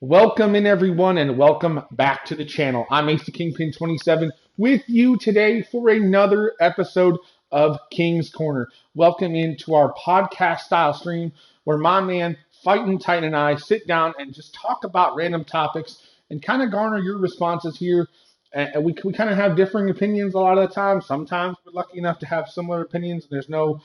Welcome in everyone and welcome back to the channel. I'm Ace the Kingpin 27 with you today for another episode of King's Corner. Welcome into our podcast style stream where my man Fightin' Titan and I sit down and just talk about random topics and kind of garner your responses here. And we kind of have differing opinions a lot of the time. Sometimes we're lucky enough to have similar opinions and there's no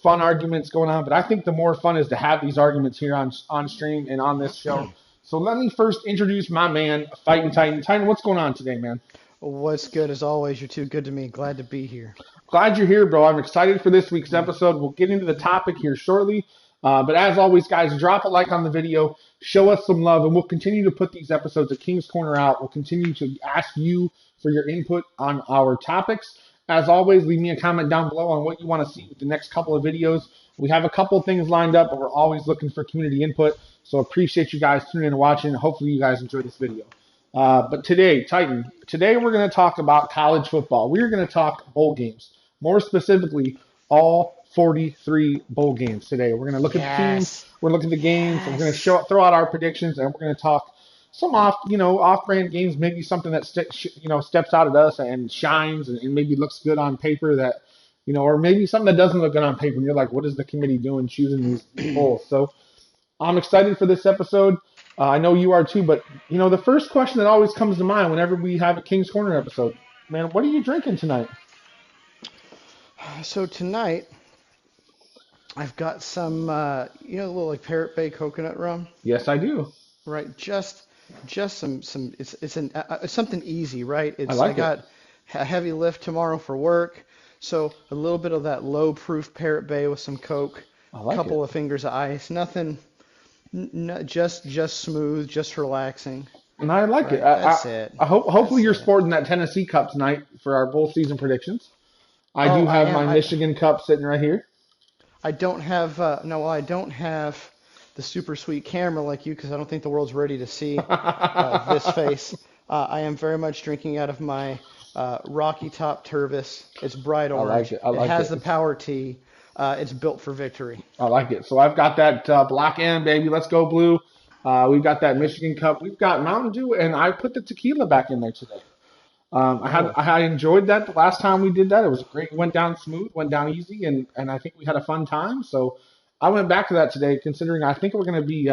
fun arguments going on. But I think the more fun is to have these arguments here on stream and on this show. So let me first introduce my man, Fightin' Titan. Titan, what's going on today, man? What's good as always? You're too good to me. Glad to be here. Glad you're here, bro. I'm excited for this week's episode. We'll get into the topic here shortly. But as always, guys, drop a like on the video. Show us some love, and we'll continue to put these episodes of King's Corner out. We'll continue to ask you for your input on our topics. As always, leave me a comment down below on what you want to see with the next couple of videos. We have a couple of things lined up, but we're always looking for community input. So appreciate you guys tuning in and watching. Hopefully you guys enjoy this video. But today, Titan, we're going to talk about college football. We're going to talk bowl games. More specifically, all 43 bowl games today. We're going to look at the teams. We're looking at the games. We're going to throw out our predictions, and we're going to talk some off-brand games, maybe something that steps out at us and shines and maybe looks good on paper that, or maybe something that doesn't look good on paper. And you're like, what is the committee doing choosing these bowls? So I'm excited for this episode. I know you are too, but the first question that always comes to mind whenever we have a King's Corner episode, man, what are you drinking tonight? So tonight, I've got some, the little like Parrot Bay coconut rum. Yes, I do. Right, just some. It's something easy, right? I got a heavy lift tomorrow for work, so a little bit of that low proof Parrot Bay with some Coke, a couple of fingers of ice, nothing. Just smooth, just relaxing. And I like it. That's it. Hopefully you're sporting that Tennessee cup tonight for our bowl season predictions. I do have my Michigan cup sitting right here. I don't have I don't have the super sweet camera like you because I don't think the world's ready to see this face. I am very much drinking out of my Rocky Top Tervis. It's bright orange. I like it. It has the power T. It's built for victory. I like it. So I've got that Black M, baby. Let's go blue. We've got that Michigan Cup. We've got Mountain Dew, and I put the tequila back in there today. I enjoyed that the last time we did that. It was great. It went down smooth, went down easy, and I think we had a fun time. So I went back to that today, considering I think we're going to be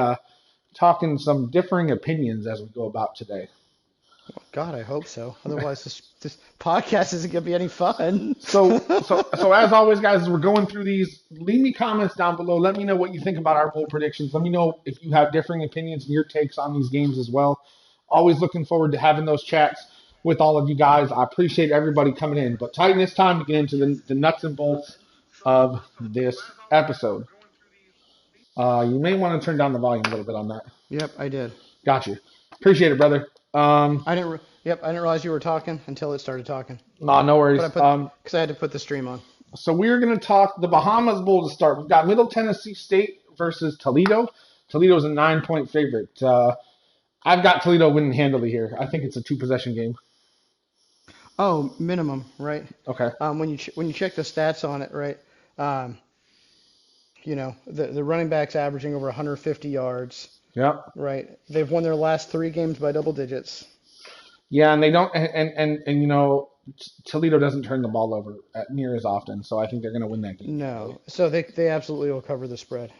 talking some differing opinions as we go about today. God, I hope so. Otherwise, this podcast isn't going to be any fun. So as always, guys, as we're going through these, leave me comments down below. Let me know what you think about our bowl predictions. Let me know if you have differing opinions and your takes on these games as well. Always looking forward to having those chats with all of you guys. I appreciate everybody coming in. But Titan, it's time to get into the nuts and bolts of this episode. You may want to turn down the volume a little bit on that. Yep, I did. Got you. Appreciate it, brother. I didn't realize you were talking until it started talking. No worries. Because I had to put the stream on. So we're going to talk the Bahamas Bowl to start. We've got Middle Tennessee State versus Toledo. Toledo's a 9-point favorite. I've got Toledo winning handily here. I think it's a 2-possession game. Oh, minimum, right? Okay. When you check the stats on it, right? The running back's averaging over 150 yards. Yep. Right. They've won their last 3 games by double digits. Yeah, and they don't, and Toledo doesn't turn the ball over near as often, so I think they're going to win that game. No. So they absolutely will cover the spread.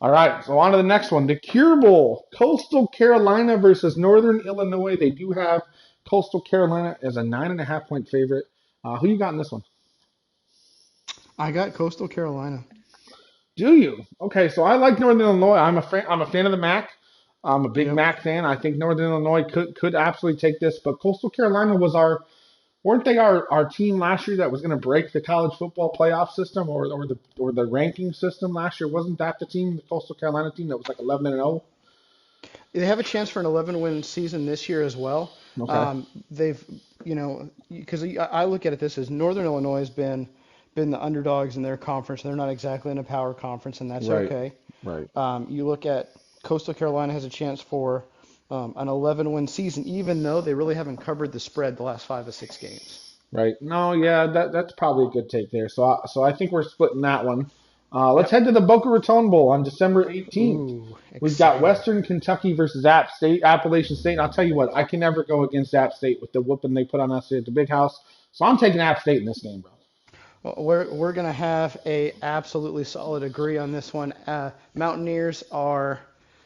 All right, so on to the next one. The Cure Bowl, Coastal Carolina versus Northern Illinois. They do have Coastal Carolina as a 9.5-point favorite. Who you got in this one? I got Coastal Carolina. Do you? Okay, so I like Northern Illinois. I'm a fan of the MAC. I'm a big MAC fan. I think Northern Illinois could absolutely take this, but Coastal Carolina weren't they our team last year that was going to break the college football playoff system or the ranking system last year? Wasn't that the Coastal Carolina team that was like 11-0? They have a chance for an 11-win season this year as well. Okay. They've, because I look at it this as Northern Illinois has been the underdogs in their conference. They're not exactly in a power conference, and that's okay. Right. You look at Coastal Carolina has a chance for an 11-win season, even though they really haven't covered the spread the last 5 to 6 games. Right. No, yeah, that's probably a good take there. So I think we're splitting that one. Let's Yep. head to the Boca Raton Bowl on December 18th. Ooh, We've got exciting. Western Kentucky versus App State, Appalachian State. And I'll tell you what, I can never go against App State with the whooping they put on us at the Big House. So I'm taking App State in this game, bro. Well, we're gonna have a absolutely solid agree on this one. Mountaineers are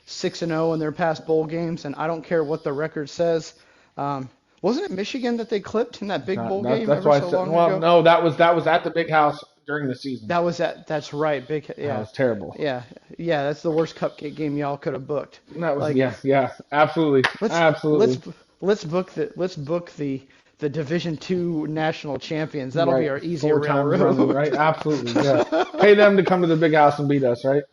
6-0 in their past bowl games, and I don't care what the record says. Wasn't it Michigan that they clipped in that big bowl game That's ever why I so said. long Well, ago? no, that was at the Big House during the season. That's right, big, That yeah, was terrible. yeah, yeah. That's the worst cupcake game y'all could have booked. That was Like, yeah, absolutely, let's absolutely. let's book the Division II national champions. That'll be Right, our easier 4 times running, railroad. right? Absolutely, yeah. Pay them to come to the Big House and beat us, right?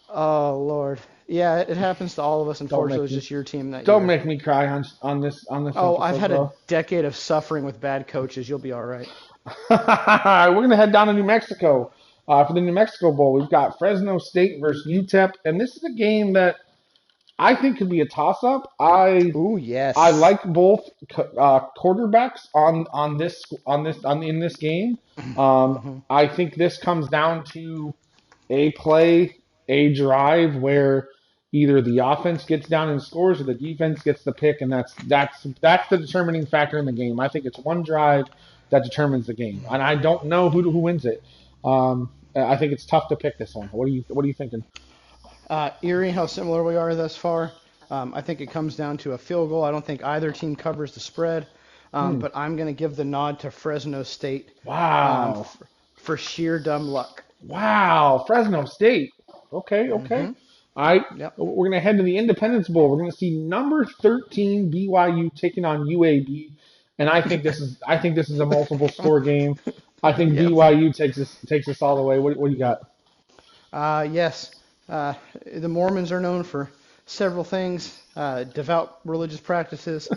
Oh Lord, yeah, it happens to all of us. Don't Unfortunately, make it was me just your team that don't year. make me cry on this Oh, I've episode, had a bro. decade of suffering with bad coaches. You'll be all right. We're gonna head down to New Mexico for the New Mexico Bowl. We've got Fresno State versus Utep, and this is a game that I think could be a toss-up. Ooh, I yes. like both quarterbacks in this game. Hmm. I think this comes down to a play, a drive where either the offense gets down and scores or the defense gets the pick, and that's the determining factor in the game. I think it's one drive that determines the game, and I don't know who wins it. I think it's tough to pick this one. What are you thinking? Erie, how similar we are thus far. I think it comes down to a field goal. I don't think either team covers the spread, Hmm. but I'm going to give the nod to Fresno State Wow. for sheer dumb luck. Wow, Fresno State. Okay, okay. Hmm. All right, Yep. we're gonna head to the Independence Bowl. We're gonna see number 13 BYU taking on UAB, and I think this is a multiple score game. I think Yep. BYU takes us all the way. What do you got? Yes. The Mormons are known for several things: devout religious practices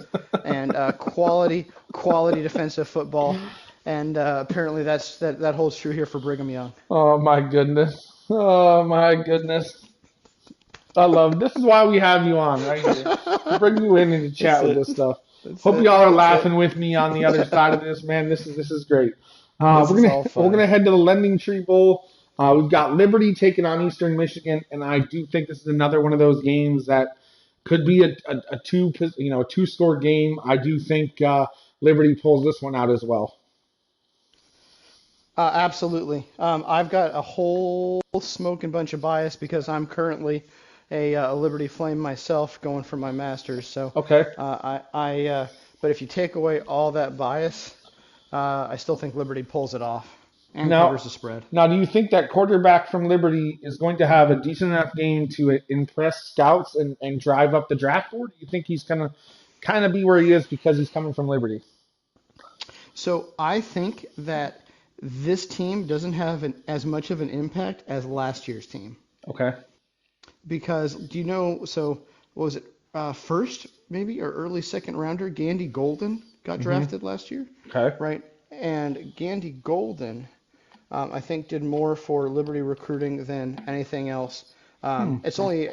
and quality defensive football. And apparently that holds true here for Brigham Young. Oh my goodness. Oh my goodness. I love this is why we have you on right here. Bring you in and to That's chat with it. this stuff. That's Hope it. y'all are That's it. laughing with me on the other side of this, man. This is great. This We're is gonna all we're fun. gonna head to the Lending Tree Bowl. We've got Liberty taking on Eastern Michigan, and I do think this is another one of those games that could be a two score game. I do think Liberty pulls this one out as well. Absolutely. I've got a whole smoking bunch of bias because I'm currently a Liberty Flame myself, going for my masters. So, Okay. but if you take away all that bias, I still think Liberty pulls it off and Now, covers the spread. now, do you think that quarterback from Liberty is going to have a decent enough game to impress scouts and drive up the draft board? Do you think he's gonna kind of be where he is because he's coming from Liberty? So I think that this team doesn't have as much of an impact as last year's team. Okay. Because do you know? So what was it? First maybe or early second rounder, Gandy Golden got Hmm. drafted last year, Okay. right? And Gandy Golden, I think, did more for Liberty recruiting than anything else. Hmm. It's only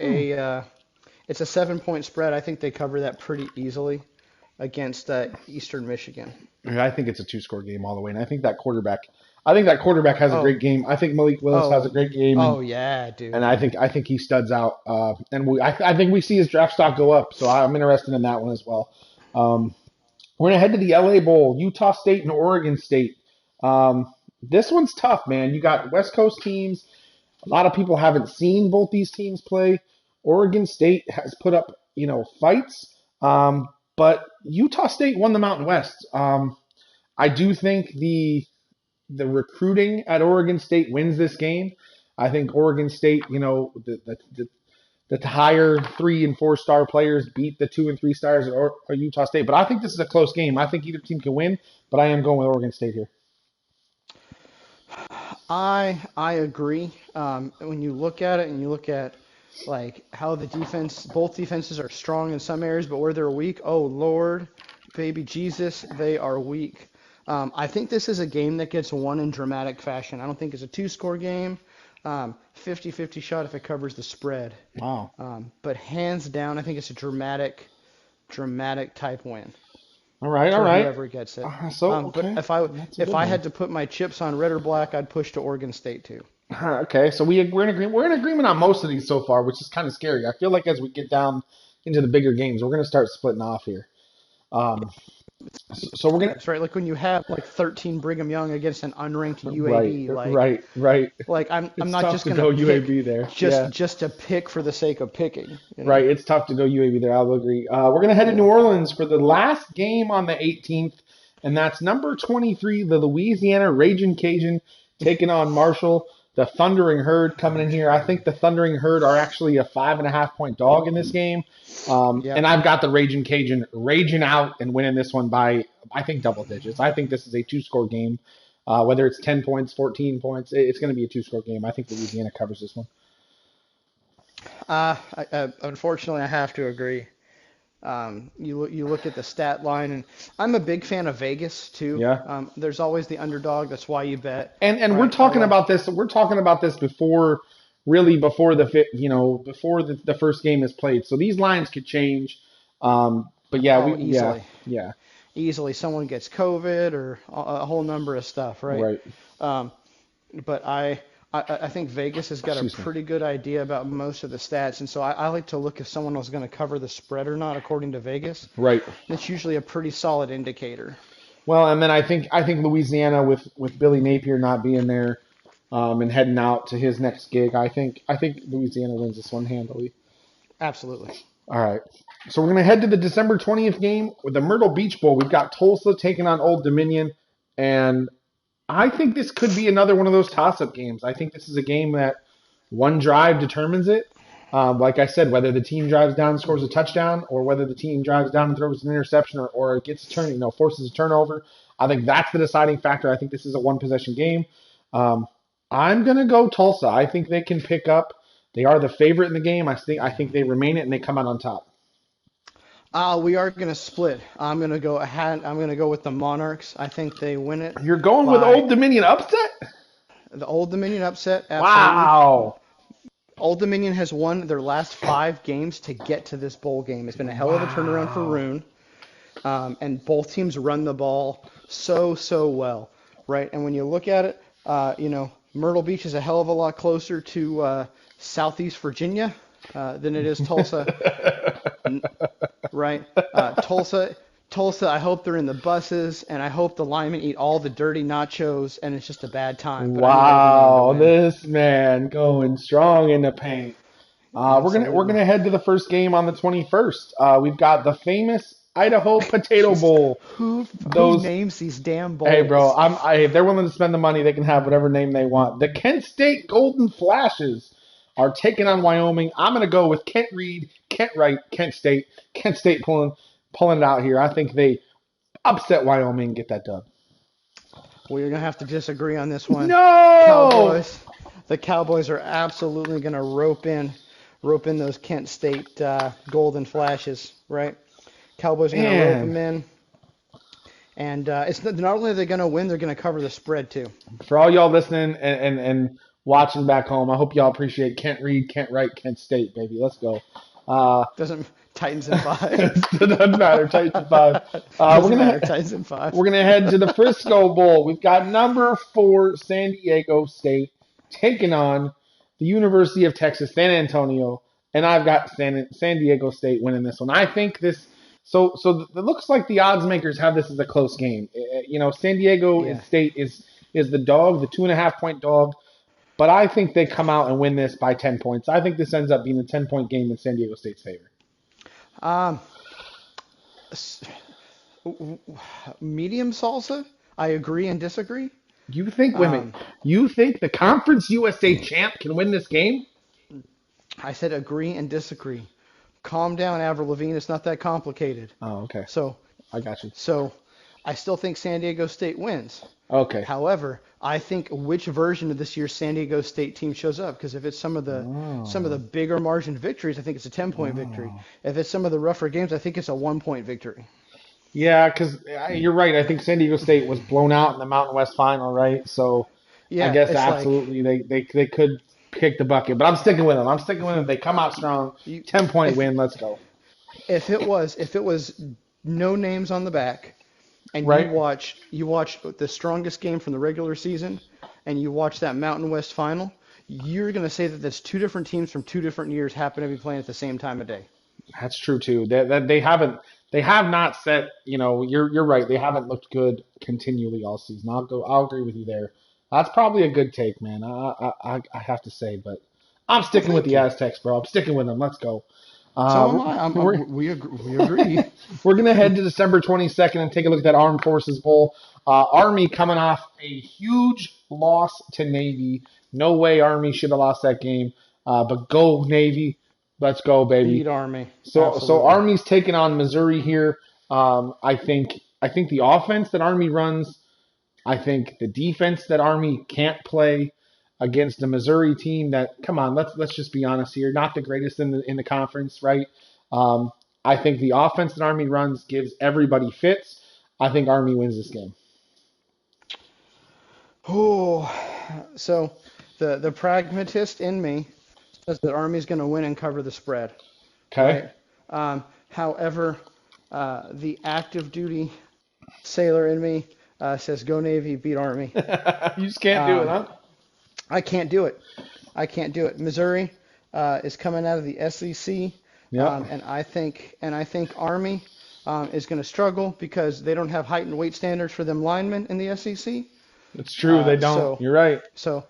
it's a 7-point spread. I think they cover that pretty easily against Eastern Michigan. I think it's a two-score game all the way, and I think that quarterback has a Oh, great game. I think Malik Willis has a oh, great game, and oh yeah, and dude. I think he studs out. I think we see his draft stock go up, so I'm interested in that one as well. Um, we're gonna head to the LA Bowl, Utah State and Oregon State. This one's tough, man. You got West Coast teams. A lot of people haven't seen both these teams play. Oregon State has put up, fights, but Utah State won the Mountain West. I do think the recruiting at Oregon State wins this game. I think Oregon State, the higher 3 and 4 star players beat the 2 and 3 stars at Utah State. But I think this is a close game. I think either team can win, but I am going with Oregon State here. I agree. When you look at it and you look at like how both defenses are strong in some areas, but where they're weak, oh Lord, baby Jesus, they are weak. I think this is a game that gets won in dramatic fashion. I don't think it's a two-score game. 50-50 shot if it covers the spread. Wow. But hands down, I think it's a dramatic type win All right, all for right. whoever gets it. So But okay, if I that's a if good I one. had to put my chips on red or black, I'd push to Oregon State too. Okay, so we're in agreement. We're in agreement on most of these so far, which is kind of scary. I feel like as we get down into the bigger games, we're gonna start splitting off here. Um, so we're gonna It's right. Like when you have like 13 Brigham Young against an unranked right, UAB, like right. like I'm It's not tough just to gonna go pick UAB there. just Yeah, just to pick for the sake of picking, you know? right. It's tough to go UAB there. I'll agree. We're gonna head to New Yeah. Orleans for the last game on the 18th, and that's number 23, the Louisiana Raging Cajun, taking on Marshall. The Thundering Herd coming in here. I think the Thundering Herd are actually a 5.5 point dog in this game. And Yep. I've got the Raging Cajun raging out and winning this one by, I think, double digits. I think this is a two-score game. Whether it's 10 points, 14 points, it's going to be a two-score game. I think Louisiana covers this one. Unfortunately, I have to agree. You look at the stat line, and I'm a big fan of Vegas too. Yeah. There's always the underdog. That's why you bet, And we're right? talking about this. We're talking about this before, really before before the first game is played. So these lines could change. But yeah, Easily, yeah, easily someone gets COVID or a whole number of stuff, right? right. Um, but I think Vegas has got a Excuse me. pretty good idea about most of the stats, and so I like to look if someone was going to cover the spread or not according to Vegas. Right. That's usually a pretty solid indicator. Well, and then I think Louisiana with Billy Napier not being there, and heading out to his next gig, I think Louisiana wins this one handily. Absolutely. All right. So we're gonna head to the December 20th game with the Myrtle Beach Bowl. We've got Tulsa taking on Old Dominion, and I think this could be another one of those toss-up games. I think this is a game that one drive determines it. Like I said, whether the team drives down and scores a touchdown, or whether the team drives down and throws an interception, or it gets a forces a turnover. I think that's the deciding factor. I think this is a one-possession game. I'm gonna go Tulsa. I think they can pick up. They are the favorite in the game. I think they remain it and they come out on top. We are going to split. I'm going to go ahead. I'm going to go with the Monarchs. I think they win it You're going with by Old Dominion upset? the Old Dominion upset. Absolutely. Wow. Old Dominion has won their last 5 games to get to this bowl game. It's been a hell of a turnaround for Roon. And both teams run the ball so well, right? And when you look at it, Myrtle Beach is a hell of a lot closer to Southeast Virginia than it is Tulsa, right? Tulsa, I hope they're in the buses, and I hope the linemen eat all the dirty nachos, and it's just a bad time. But Wow, this man going strong in the paint. We're Absolutely. gonna head to the first game on the 21st. We've got the famous Idaho Potato Bowl. Who Those names these damn bowls? Hey, bro, if they're willing to spend the money, they can have whatever name they want. The Kent State Golden Flashes are taking on Wyoming. I'm gonna go with Kent Reed, Kent Wright, Kent State. Kent State pulling it out here. I think they upset Wyoming and get that done. We're gonna have to disagree on this one. No! The Cowboys are absolutely gonna rope in those Kent State Golden Flashes, right? Cowboys are gonna rope them in, and it's not only are they gonna win, they're gonna cover the spread too. For all y'all listening and watching back home, I hope y'all appreciate Kent Reed, Kent Wright, Kent State, baby. Let's go. Doesn't Titans in 5? It doesn't matter. Titans in 5. Titans in 5. We're gonna head to the Frisco Bowl. We've got number 4 San Diego State taking on the University of Texas San Antonio, and I've got San Diego State winning this one. I think this. So it looks like the odds makers have this as a close game. San Diego State is the dog, the 2.5 point dog, but I think they come out and win this by 10 points. I think this ends up being a 10-point game in San Diego State's favor. Medium salsa. I agree and disagree. You think women? You think the Conference USA champ can win this game? I said agree and disagree. Calm down, Avril Lavigne. It's not that complicated. Oh, okay. So I got you. So I still think San Diego State wins. Okay. However, I think which version of this year's San Diego State team shows up, because if it's some of the bigger margin victories, I think it's a 10-point victory. If it's some of the rougher games, I think it's a 1-point victory. Yeah, because you're right. I think San Diego State was blown out in the Mountain West final, right? So Yeah, I guess it's absolutely they could kick the bucket, but I'm sticking with them. They come out strong. 10-point win. Let's go. If it was no names on the back, and Right. you watch the strongest game from the regular season, and you watch that Mountain West final, you're going to say that that's two different teams from two different years happen to be playing at the same time of day. That's true too. They have not set. You're right. They haven't looked good continually all season. I'll agree with you there. That's probably a good take, man. I have to say, but I'm sticking with the Aztecs, bro. I'm sticking with them. Let's go. So am I. We agree. We're going to head to December 22nd and take a look at that Armed Forces Bowl. Army coming off a huge loss to Navy. No way Army should have lost that game. But go Navy. Let's go, baby. Beat Army. So Army's taking on Missouri here. I think the offense that Army runs, I think the defense that Army can't play against the Missouri team that, come on, let's just be honest here, not the greatest in the conference, right? I think the offense that Army runs gives everybody fits. I think Army wins this game. Oh, so the pragmatist in me says that Army's going to win and cover the spread. Okay. Right? However, the active duty sailor in me says go Navy, beat Army. You just can't do it, huh? I can't do it. Missouri is coming out of the SEC, and I think Army is going to struggle because they don't have height and weight standards for them linemen in the SEC. It's true, they don't. You're right. So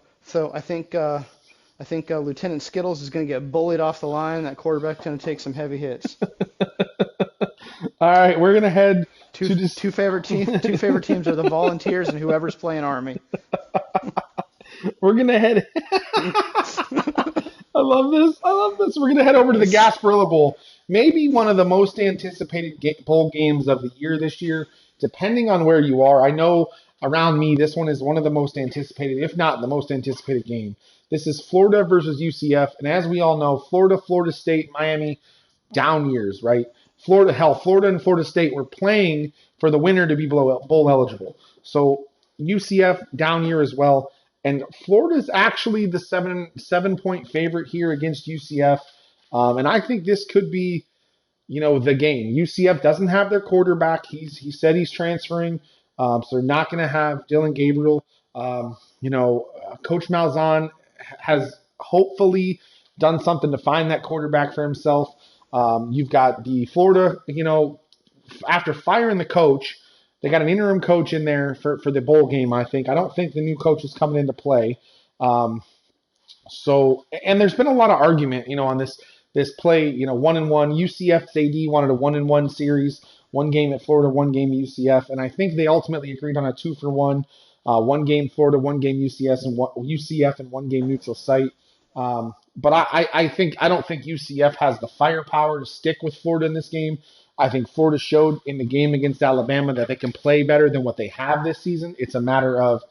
I think Lieutenant Skittles is going to get bullied off the line. That quarterback's going to take some heavy hits. All right, we're going to head to two favorite teams. Two favorite teams are the Volunteers and whoever's playing Army. We're going to head. I love this. We're going to head over to the Gasparilla Bowl. Maybe one of the most anticipated bowl games of the year this year, depending on where you are. I know around me, this one is one of the most anticipated, if not the most anticipated game. This is Florida versus UCF. And as we all know, Florida State, Miami, down years, right? Florida and Florida State were playing for the winner to be bowl eligible. So UCF down year as well. And Florida's actually the 7-point favorite here against UCF. And I think this could be, the game. UCF doesn't have their quarterback. He said he's transferring. So they're not going to have Dylan Gabriel. Coach Malzahn has hopefully done something to find that quarterback for himself. You've got the Florida, after firing the coach, they got an interim coach in there for the bowl game, I think. I don't think the new coach is coming into play. And there's been a lot of argument, on this play, 1-1. UCF's AD wanted a 1-1 series, one game at Florida, one game at UCF. And I think they ultimately agreed on a 2-for-1, one game Florida, one game UCF, and one game neutral site. But I don't think UCF has the firepower to stick with Florida in this game. I think Florida showed in the game against Alabama that they can play better than what they have this season. It's a matter of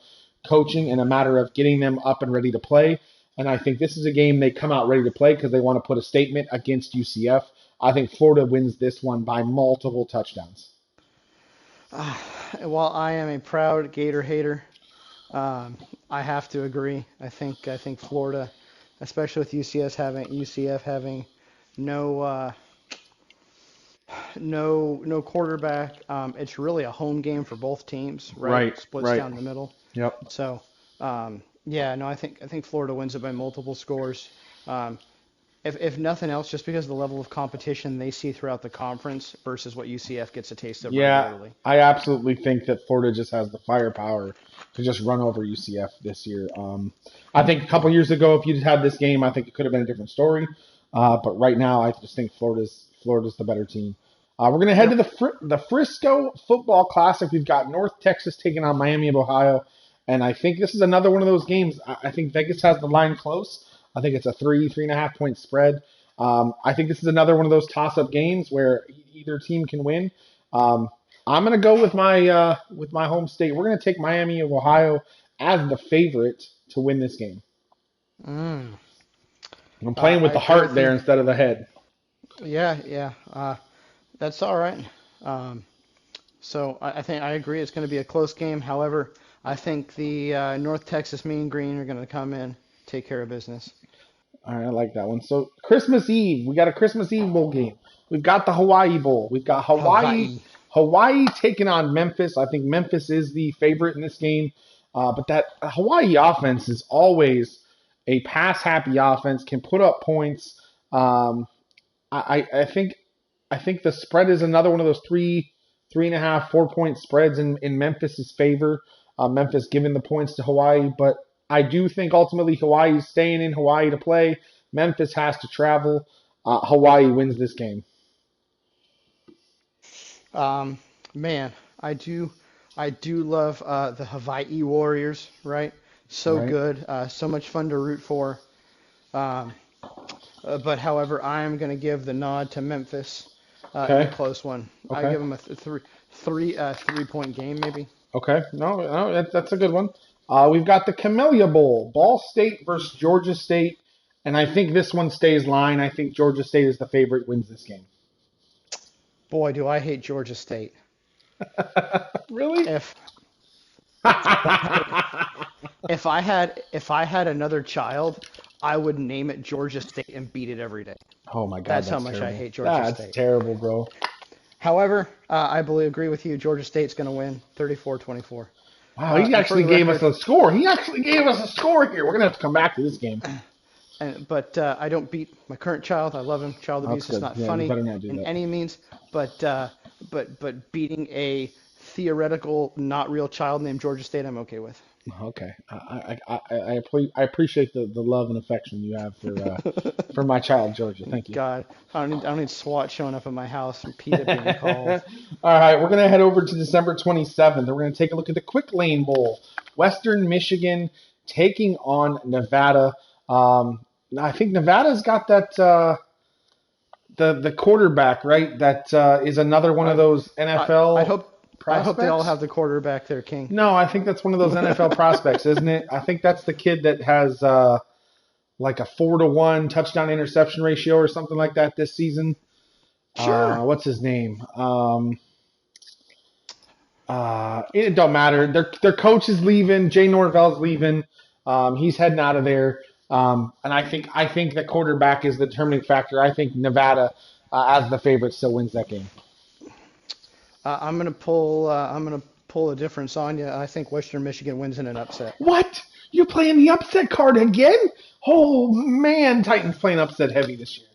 coaching and a matter of getting them up and ready to play. And I think this is a game they come out ready to play because they want to put a statement against UCF. I think Florida wins this one by multiple touchdowns. While I am a proud Gator hater, I have to agree. I think Florida, especially with UCF having no quarterback. It's really a home game for both teams, right? Splits down the middle. Yep. So, I think Florida wins it by multiple scores. If nothing else, just because of the level of competition they see throughout the conference versus what UCF gets a taste of regularly. I absolutely think that Florida just has the firepower to just run over UCF this year. I think a couple years ago, if you'd had this game, I think it could have been a different story. But right now, I just think Florida's the better team. We're going to head to the Frisco Football Classic. We've got North Texas taking on Miami of Ohio. And I think this is another one of those games. I think Vegas has the line close. I think it's a 3.5 point spread. I think this is another one of those toss-up games where either team can win. I'm going to go with my home state. We're going to take Miami of Ohio as the favorite to win this game. I'm playing with the heart there instead of the head. Yeah. That's all right. So I think I agree it's going to be a close game. However, I think the North Texas Mean Green are going to come in, take care of business. All right, I like that one. So Christmas Eve, we got a Christmas Eve bowl game. We've got the Hawaii Bowl. We've got Hawaii taking on Memphis. I think Memphis is the favorite in this game. But that Hawaii offense is always a pass-happy offense, can put up points. I think the spread is another one of those 3.5, 4 point spreads in Memphis's favor. Memphis giving the points to Hawaii, but I do think ultimately Hawaii's staying in Hawaii to play. Memphis has to travel. Hawaii wins this game. Man, I do love the Hawaii Warriors, right? So Right? good, so much fun to root for. Um, but however, I am going to give the nod to Memphis in a Okay. close one. I Okay. give them a 3 point game, maybe. Okay. No, that's a good one. We've got the Camellia Bowl, Ball State versus Georgia State, and I think this one stays line. I think Georgia State is the favorite, wins this game. Boy, do I hate Georgia State. Really? If if I had another child, I would name it Georgia State and beat it every day. Oh my God, That's how that's much I terrible. hate Georgia That's State. terrible, bro. However, I believe agree with you. Georgia State's going to win 34-24. Wow, he And for actually the gave us record, a score. He actually gave us a score here. We're gonna have to come back to this game. but I don't beat my current child. I love him. Child That's abuse is good. not Yeah, you funny better not do in that. any means. But beating a theoretical, not real child named Georgia State, I'm okay with. Okay, I appreciate the love and affection you have for my child Georgia. Thank you. God, I don't need SWAT showing up at my house and PETA being called. All right, we're gonna head over to December 27th. We're gonna take a look at the Quick Lane Bowl, Western Michigan taking on Nevada. I think Nevada's got that the quarterback, right? That is another one of I, those I, I NFL hope I hope they all prospects. have the quarterback there, King. No, I think that's one of those NFL prospects, isn't it? I think that's the kid that has like a 4-to-1 touchdown interception ratio or something like that this season. Sure. What's his name? It don't matter. Their coach is leaving. Jay Norvell's leaving. He's heading out of there. And I think the quarterback is the determining factor. I think Nevada, as the favorite, still wins that game. I'm gonna pull a difference on you. I think Western Michigan wins in an upset. What? You're playing the upset card again? Oh man, Titans playing upset heavy this year.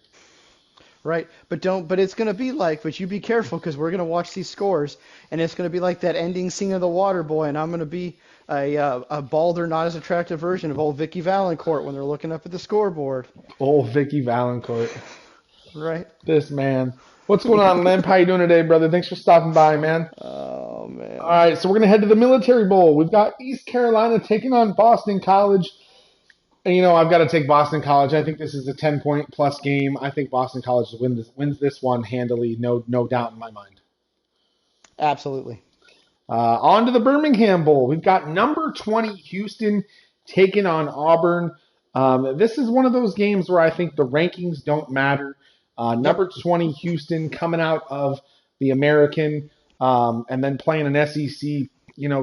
Right, but it's gonna be like, but you be careful because we're gonna watch these scores, and it's gonna be like that ending scene of The Water Boy, and I'm gonna be a balder, not as attractive version of old Vicky Valancourt when they're looking up at the scoreboard. Oh, Vicky Valancourt. Right? This man. What's going on, Limp? How you doing today, brother? Thanks for stopping by, man. Oh All man. right, so we're gonna head to the Military Bowl. We've got East Carolina taking on Boston College. And I've got to take Boston College. I think this is a 10-point plus game. I think Boston College wins this one handily, no doubt in my mind. Absolutely. On to the Birmingham Bowl. We've got number 20 Houston taking on Auburn. This is one of those games where I think the rankings don't matter. Yep. Number 20 Houston coming out of the American and then playing an SEC,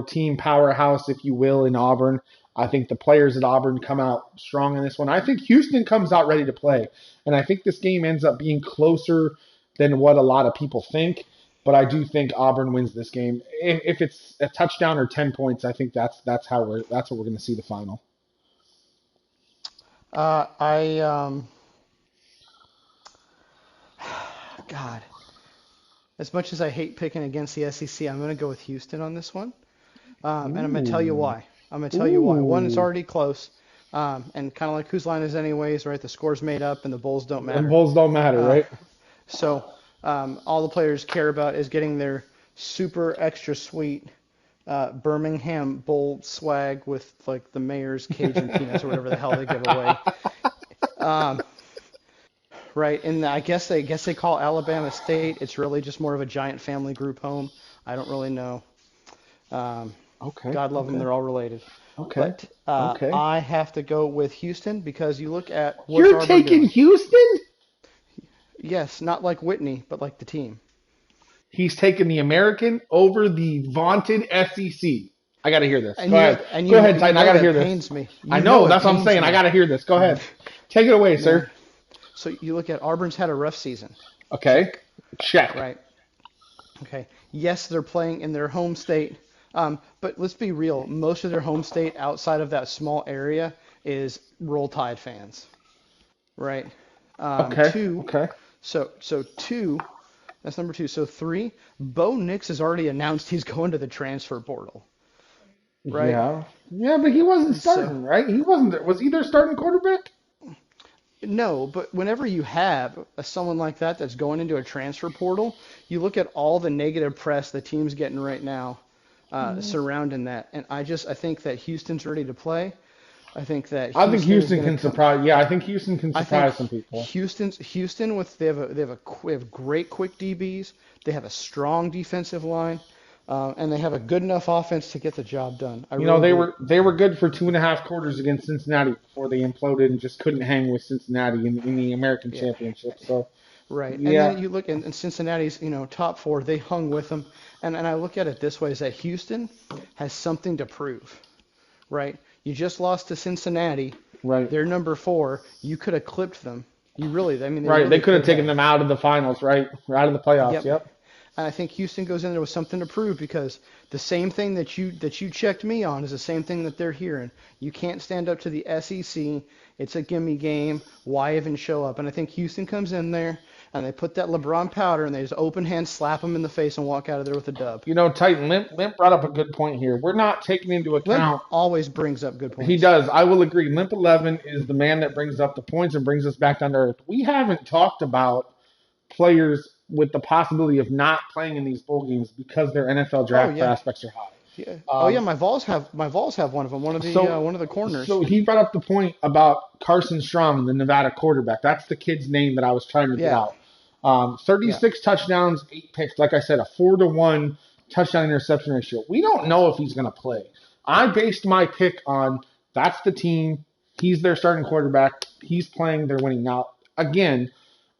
team powerhouse, if you will, in Auburn. I think the players at Auburn come out strong in this one. I think Houston comes out ready to play. And I think this game ends up being closer than what a lot of people think. But I do think Auburn wins this game. If it's a touchdown or 10 points, I think that's what we're going to see the final. I God, as much as I hate picking against the SEC, I'm gonna go with Houston on this one, and I'm gonna tell you Ooh. why. I'm gonna tell you why. One, it's Ooh. already close, and kind of like whose line is anyways, right? The score's made up, and the bowls don't And matter. Bulls don't matter, Uh, right? so all the players care about is getting their super extra sweet Birmingham Bowl swag with like the mayor's Cajun peanuts or whatever the hell they give away. Um, right, and I guess they call Alabama State. It's really just more of a giant family group home. I don't really know. Um, Okay. God love them, Okay. they're all related. Okay. But Okay. I have to go with Houston because you look at what's You're Auburn taking doing. Houston? Yes, not like Whitney, but like the team. He's taking the American over the vaunted SEC. I got to hear this. And Go you know, ahead. and Go you, ahead, you Titan. I know got to that hear this. pains me. I You know. know it That's what I'm pains saying. I me. got to hear this. Go ahead. Take it away, Yeah. sir. So you look at Auburn's had a rough season. Okay. Check. Check. Right. Okay. Yes, they're playing in their home state. But let's be real. Most of their home state outside of that small area is Roll Tide fans, right? Okay. Two, Okay. so two, that's number two. So three, Bo Nix has already announced he's going to the transfer portal, right? Yeah. Yeah, but he wasn't And so starting, right? He wasn't. Was he their starting quarterback? no, but whenever you have someone like that that's going into a transfer portal, you look at all the negative press the team's getting right now surrounding that, and I think that Houston's ready to play. I think that I think Houston is Houston going to can come. surprise. Yeah, I think Houston can I think surprise some people. Houston with they have great quick DBs. They have a strong defensive line, and they have a good enough offense to get the job done. I You know, really do. they were good for 2.5 quarters against Cincinnati before they imploded and just couldn't hang with Cincinnati in the American Yeah, Championship. So right. And yeah, then you look in Cincinnati's top four. They hung with them, and I look at it this way: is that Houston has something to prove, right? You just lost to Cincinnati. right, They're number four. You could have clipped them. You really, I mean, they right. They really could have could taken have. them out of the finals, right? Or out of the playoffs. Yep. Yep. And I think Houston goes in there with something to prove because the same thing that you checked me on is the same thing that they're hearing. You can't stand up to the SEC. It's a gimme game. Why even show up? And I think Houston comes in there and they put that LeBron powder and they just open hand slap them in the face and walk out of there with a dub. You know, Titan Limp brought up a good point here. We're not taking into Limp account. always brings up good He points. does. I will agree. Limp 11 is the man that brings up the points and brings us back down to earth. We haven't talked about players with the possibility of not playing in these bowl games because their NFL Oh draft yeah, prospects are high. yeah. Oh yeah. Um, My Vols have one of them. so, One of the corners. so he brought up the point about Carson Strong, the Nevada quarterback. That's the kid's name that I was trying to get Yeah, out. yeah. 36 touchdowns, 8 picks. Like I said, a 4-to-1 touchdown interception ratio. We don't know if he's going to play. I based my pick on that's the team. He's their starting quarterback. He's playing. They're winning. Now, again,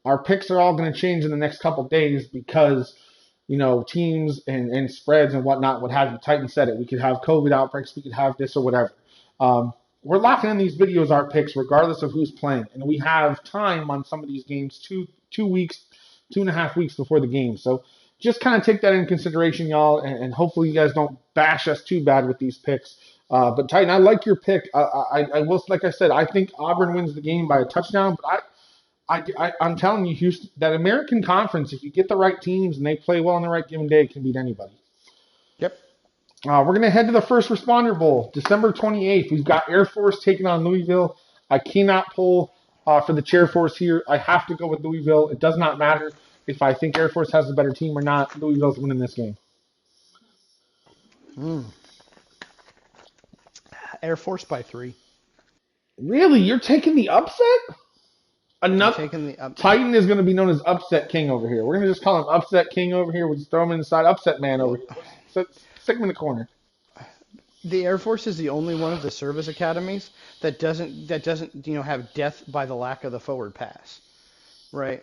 our picks are all going to change in the next couple of days because teams and spreads and whatnot would have you. Titan said it. We could have COVID outbreaks. We could have this or whatever. We're locking in these videos our picks regardless of who's playing, and we have time on some of these games, two weeks, 2.5 weeks before the game. So just kind of take that in consideration, y'all, and hopefully you guys don't bash us too bad with these picks. But Titan, I like your pick. I will, like I said, I think Auburn wins the game by a touchdown, but I'm telling you, Houston, that American Conference, if you get the right teams and they play well on the right given day, it can beat anybody. Yep. We're going to head to the First Responder Bowl, December 28th. We've got Air Force taking on Louisville. I cannot pull for the Chair Force here. I have to go with Louisville. It does not matter if I think Air Force has a better team or not. Louisville's winning this game. Mm. Air Force by 3. Really? You're taking the upset? I'm Enough. taking the up. Titan is going to be known as Upset King over here. We're going to just call him Upset King over here. We'll just throw him inside Upset Man over Well, here. Stick him in the corner. the Air Force is the only one of the service academies that doesn't have death by the lack of the forward pass, right?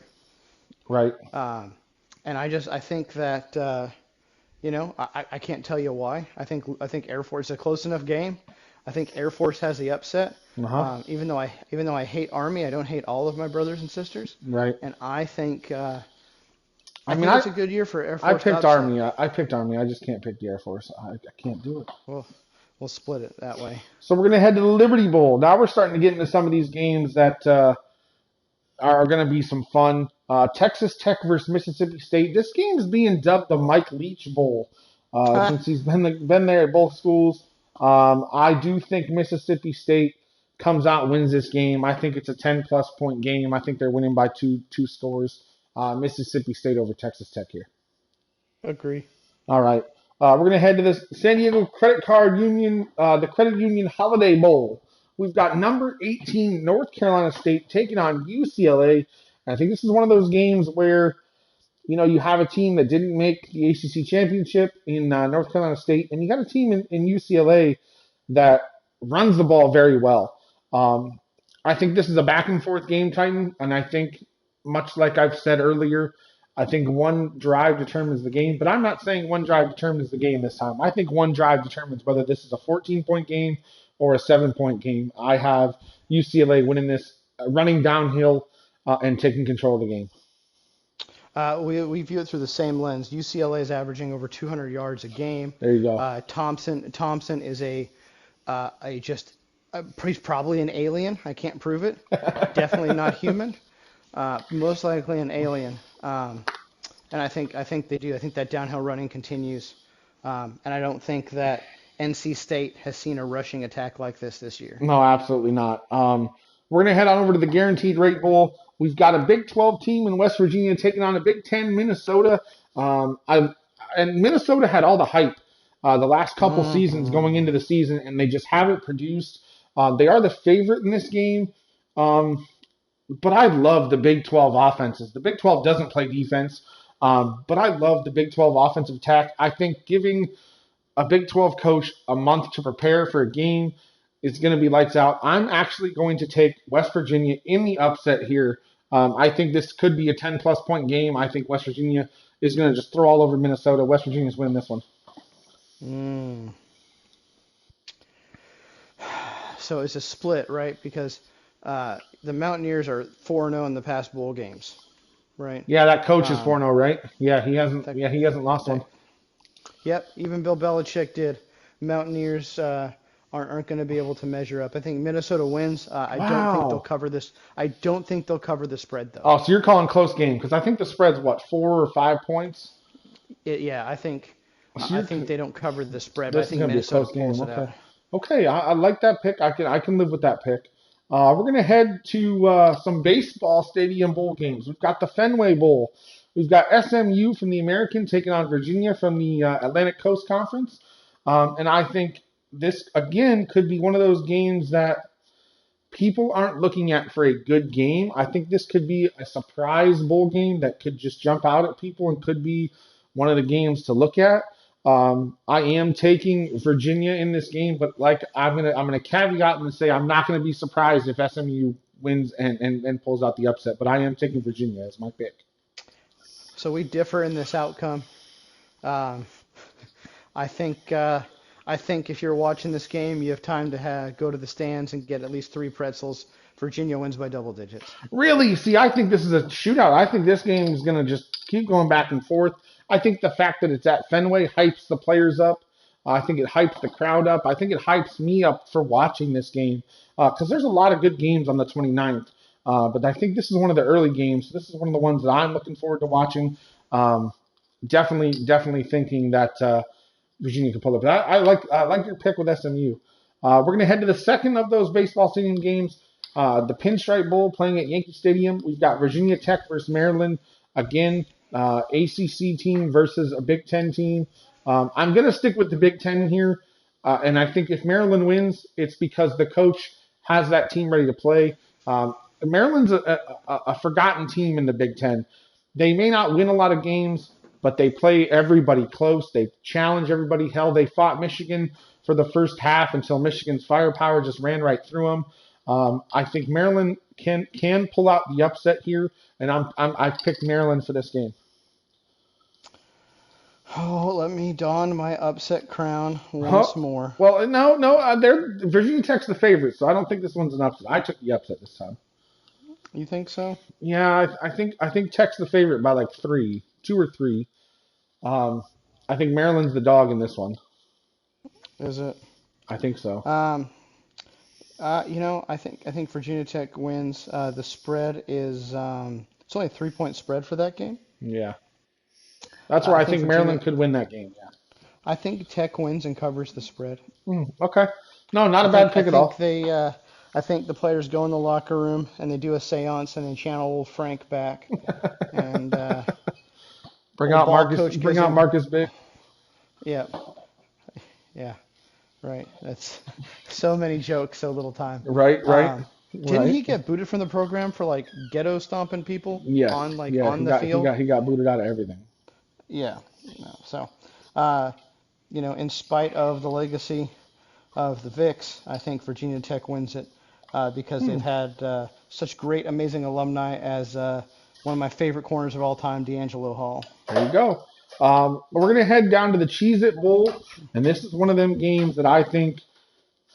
Right. And I think that I can't tell you why. I think Air Force is a close enough game. I think Air Force has the upset. Uh-huh. Even though I hate Army, I don't hate all of my brothers and sisters. Right. And I think I mean, think it's a good year for Air I Force. picked to upset. Army. I picked Army. I just can't pick the Air Force. I can't do it. We'll split it that way. So we're going to head to the Liberty Bowl. Now we're starting to get into some of these games that are going to be some fun. Texas Tech versus Mississippi State. This game is being dubbed the Mike Leach Bowl since he's been there at both schools. I do think Mississippi State comes out and wins this game. I think it's a 10-plus point game. I think they're winning by two scores. Mississippi State over Texas Tech here. Agree. All right. We're going to head to this San Diego Credit Card Union, the Credit Union Holiday Bowl. We've got number 18 North Carolina State taking on UCLA. I think this is one of those games where, you have a team that didn't make the ACC championship in North Carolina State, and you got a team in UCLA that runs the ball very well. I think this is a back and forth game, Titan, and I think, much like I've said earlier, I think one drive determines the game, but I'm not saying one drive determines the game this time. I think one drive determines whether this is a 14-point game or a 7-point game. I have UCLA winning this, running downhill and taking control of the game. We view it through the same lens. UCLA is averaging over 200 yards a game. There you go. Thompson is a just He's probably an alien. I can't prove it. Definitely not human. Most likely an alien. And I think they do. I think that downhill running continues. And I don't think that NC State has seen a rushing attack like this year. No, absolutely not. We're going to head on over to the Guaranteed Rate Bowl. We've got a Big 12 team in West Virginia taking on a Big 10 Minnesota. And Minnesota had all the hype the last couple seasons going into the season, and they just haven't produced. They are the favorite in this game. But I love the Big 12 offenses. The Big 12 doesn't play defense, but I love the Big 12 offensive attack. I think giving a Big 12 coach a month to prepare for a game is going to be lights out. I'm actually going to take West Virginia in the upset here. I think this could be a 10-plus point game. I think West Virginia is going to just throw all over Minnesota. West Virginia's winning this one. So it's a split, right? Because the Mountaineers are 4-0 in the past bowl games, right? Yeah, that coach is 4-0, right? Yeah, he hasn't lost one. Yep, even Bill Belichick did. Mountaineers aren't going to be able to measure up. I think Minnesota wins. I don't think they'll cover this. I don't think they'll cover the spread, though. Oh, so you're calling close game because I think the spread's what, 4 or 5 points? Yeah, I think they don't cover the spread. This I think is Minnesota gonna be a close pulls game. it out. Okay, I like that pick. I can live with that pick. We're going to head to some baseball stadium bowl games. We've got the Fenway Bowl. We've got SMU from the American taking on Virginia from the Atlantic Coast Conference. And I think this, again, could be one of those games that people aren't looking at for a good game. I think this could be a surprise bowl game that could just jump out at people and could be one of the games to look at. I am taking Virginia in this game, but I'm gonna caveat and say I'm not gonna be surprised if SMU wins and pulls out the upset. But I am taking Virginia as my pick. So we differ in this outcome. I think if you're watching this game, you have time to go to the stands and get at least 3 pretzels. Virginia wins by double digits. Really? See, I think this is a shootout. I think this game is going to just keep going back and forth. I think the fact that it's at Fenway hypes the players up. I think it hypes the crowd up. I think it hypes me up for watching this game because there's a lot of good games on the 29th. But I think this is one of the early games. This is one of the ones that I'm looking forward to watching. Definitely thinking that Virginia can pull it. But I like your pick with SMU. We're going to head to the second of those baseball stadium games. The Pinstripe Bowl playing at Yankee Stadium. We've got Virginia Tech versus Maryland. Again, ACC team versus a Big Ten team. I'm going to stick with the Big Ten here. And I think if Maryland wins, it's because the coach has that team ready to play. Maryland's a forgotten team in the Big Ten. They may not win a lot of games, but they play everybody close. They challenge everybody. Hell, they fought Michigan for the first half until Michigan's firepower just ran right through them. I think Maryland can pull out the upset here, and I've picked Maryland for this game. Oh, let me don my upset crown once more. Well, no, Virginia Tech's the favorite, so I don't think this one's an upset. I took the upset this time. You think so? Yeah, I think Tech's the favorite by like 2 or 3. I think Maryland's the dog in this one. Is it? I think so. I think Virginia Tech wins. The spread is it's only a 3-point spread for that game. Yeah. That's where I think Maryland could win that game. Yeah. I think Tech wins and covers the spread. Okay. No, not a bad pick at all. I think the players go in the locker room and they do a seance and they channel old Frank back and bring out Marcus Big. Yeah. Yeah. Right. That's so many jokes, so little time. Right. Didn't he get booted from the program for like ghetto stomping people? Yes. On the field. He got booted out of everything. Yeah. So, in spite of the legacy of the Vicks, I think Virginia Tech wins it because they've had such great, amazing alumni as one of my favorite corners of all time, D'Angelo Hall. There you go. We're going to head down to the Cheez-It Bowl, and this is one of them games that I think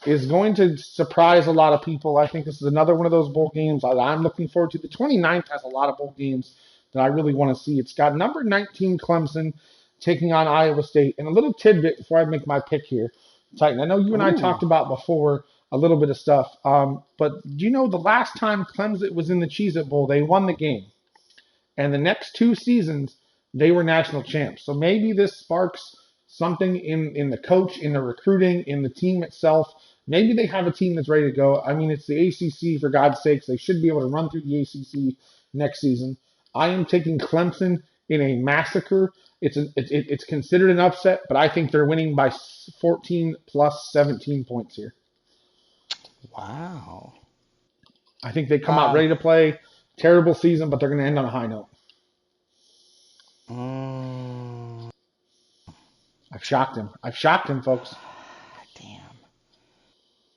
is going to surprise a lot of people. I think this is another one of those bowl games that I'm looking forward to. The 29th has a lot of bowl games that I really want to see. It's got number 19 Clemson taking on Iowa State. And a little tidbit before I make my pick here, Titan. I know you and I talked about before a little bit of stuff. But do you know the last time Clemson was in the Cheez-It Bowl, they won the game. And the next 2 seasons, they were national champs. So maybe this sparks something in the coach, in the recruiting, in the team itself. Maybe they have a team that's ready to go. I mean, it's the ACC, for God's sakes. They should be able to run through the ACC next season. I am taking Clemson in a massacre. It's considered an upset, but I think they're winning by 14 plus 17 points here. Wow. I think they come out ready to play. Terrible season, but they're going to end on a high note. I've shocked him, folks. Damn.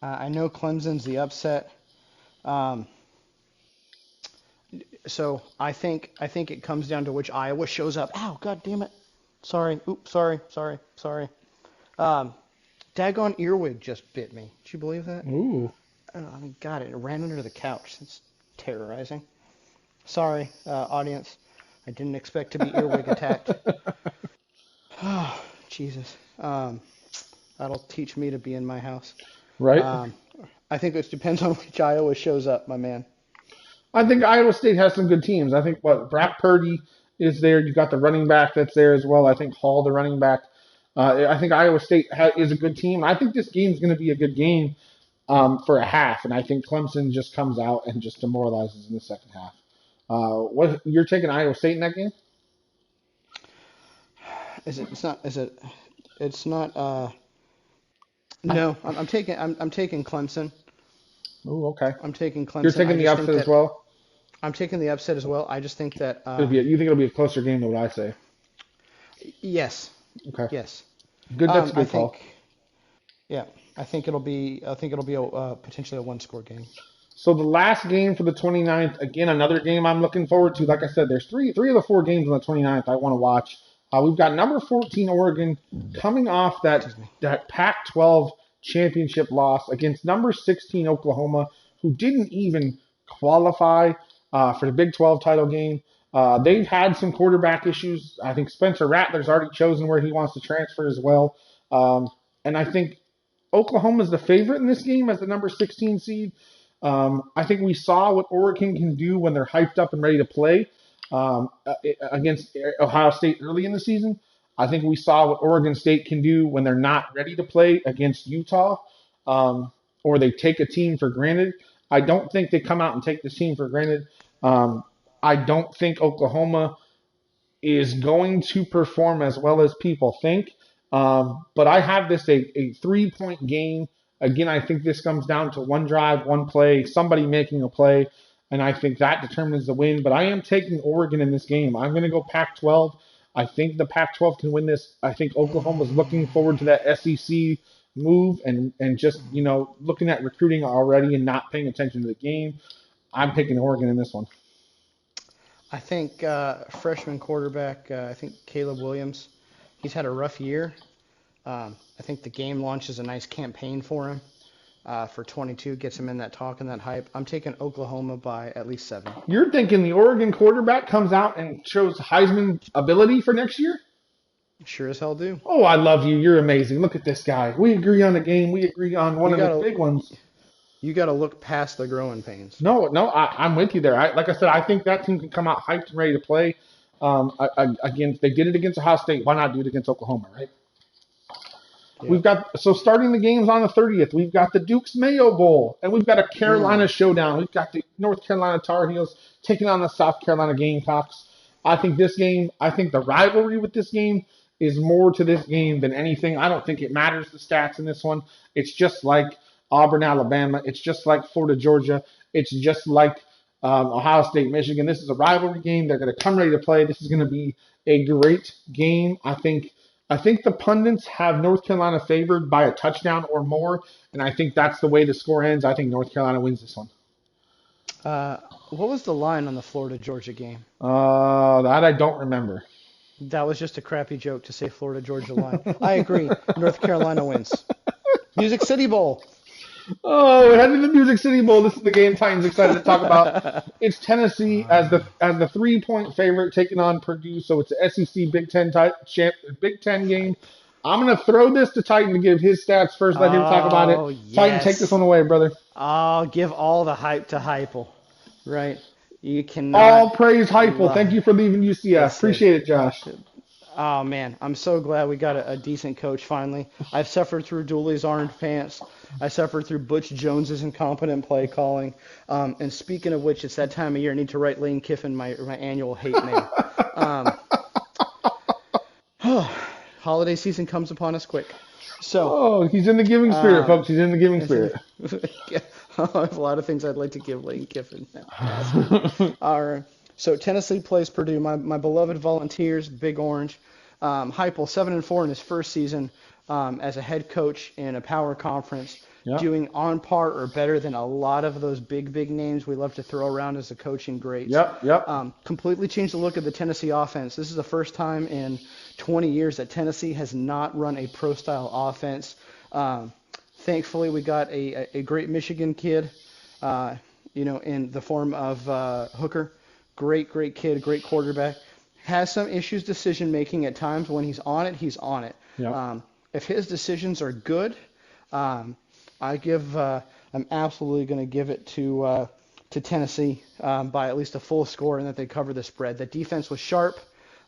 I know Clemson's the upset. So I think it comes down to which Iowa shows up. Ow, God damn it. Sorry. Oops, sorry. Daggone earwig just bit me. Did you believe that? Ooh. I mean, God, it ran under the couch. It's terrorizing. Sorry, audience. I didn't expect to be earwig attacked. Oh, Jesus. That'll teach me to be in my house. Right. I think it depends on which Iowa shows up, my man. I think Iowa State has some good teams. I think Brock Purdy is there. You got the running back that's there as well. I think Hall, the running back. I think Iowa State is a good team. I think this game's going to be a good game for a half, and I think Clemson just comes out and just demoralizes in the second half. What you're taking Iowa State in that game? It's not. No, I'm taking Clemson. Oh, okay. I'm taking Clemson. You're taking the upset as well? I'm taking the upset as well. I just think that you think it'll be a closer game than what I say? Yes. Okay. Yes. Good. That's a good call. Yeah, I think it'll be potentially a one-score game. So the last game for the 29th, again, another game I'm looking forward to. Like I said, there's three of the 4 games on the 29th I want to watch. We've got number 14 Oregon coming off that Pac-12 championship loss against number 16 Oklahoma, who didn't even qualify for the Big 12 title game. They've had some quarterback issues. I think Spencer Rattler's already chosen where he wants to transfer as well. And I think Oklahoma's the favorite in this game as the number 16 seed. I think we saw what Oregon can do when they're hyped up and ready to play against Ohio State early in the season. I think we saw what Oregon State can do when they're not ready to play against Utah, or they take a team for granted. I don't think they come out and take this team for granted. I don't think Oklahoma is going to perform as well as people think. But I have this a 3-point game. Again, I think this comes down to one drive, one play, somebody making a play, and I think that determines the win. But I am taking Oregon in this game. I'm going to go Pac-12. I think the Pac-12 can win this. I think Oklahoma's looking forward to that SEC move and just, looking at recruiting already and not paying attention to the game. I'm picking Oregon in this one. I think freshman quarterback, I think Caleb Williams, he's had a rough year. I think the game launches a nice campaign for him for 22, gets him in that talk and that hype. I'm taking Oklahoma by at least 7. You're thinking the Oregon quarterback comes out and shows Heisman ability for next year? Sure as hell do. Oh, I love you. You're amazing. Look at this guy. We agree on the game. We agree on one of the big ones. You got to look past the growing pains. No, I'm with you there. Like I said, I think that team can come out hyped and ready to play. Again, they did it against Ohio State. Why not do it against Oklahoma, right? Yeah. Starting the games on the 30th, we've got the Duke's Mayo Bowl, and we've got a Carolina showdown. We've got the North Carolina Tar Heels taking on the South Carolina Gamecocks. I think the rivalry with this game is more to this game than anything. I don't think it matters the stats in this one. It's just like Auburn, Alabama. It's just like Florida, Georgia. It's just like Ohio State, Michigan. This is a rivalry game. They're going to come ready to play. This is going to be a great game. I think the pundits have North Carolina favored by a touchdown or more, and I think that's the way the score ends. I think North Carolina wins this one. What was the line on the Florida-Georgia game? That I don't remember. That was just a crappy joke to say Florida-Georgia line. I agree. North Carolina wins. Music City Bowl. Oh, we're heading to the Music City Bowl. This is the game Titans excited to talk about. It's Tennessee as the 3-point favorite taking on Purdue, so it's an SEC Big Ten game. I'm going to throw this to Titan to give his stats first. Let him talk about it. Oh, Titan, take this yes. one away, brother. I'll give all the hype to Heupel, right? You cannot. All praise Heupel. Thank you for leaving UCF. Listen, Appreciate it, Josh. oh man, I'm so glad we got a decent coach finally. I've suffered through Dooley's orange pants. I suffered through Butch Jones's incompetent play calling. And speaking of which, it's that time of year. I need to write Lane Kiffin my annual hate mail. Holiday season comes upon us quick. So, Oh, he's in the giving spirit, folks. He's in the giving spirit. I have a lot of things I'd like to give Lane Kiffin. All right. So Tennessee plays Purdue. My beloved Volunteers, Big Orange. Heupel 7-4 in his first season as a head coach in a power conference, doing on par or better than a lot of those big names we love to throw around as the coaching greats. Completely changed the look of the Tennessee offense. This is the first time in 20 years that Tennessee has not run a pro-style offense. Thankfully, we got a great Michigan kid, in the form of Hooker. Great kid, great quarterback. Has some issues decision-making at times. When he's on it, he's on it. If his decisions are good, I'm absolutely going to give it to Tennessee by at least a full score and that they cover the spread. The defense was sharp.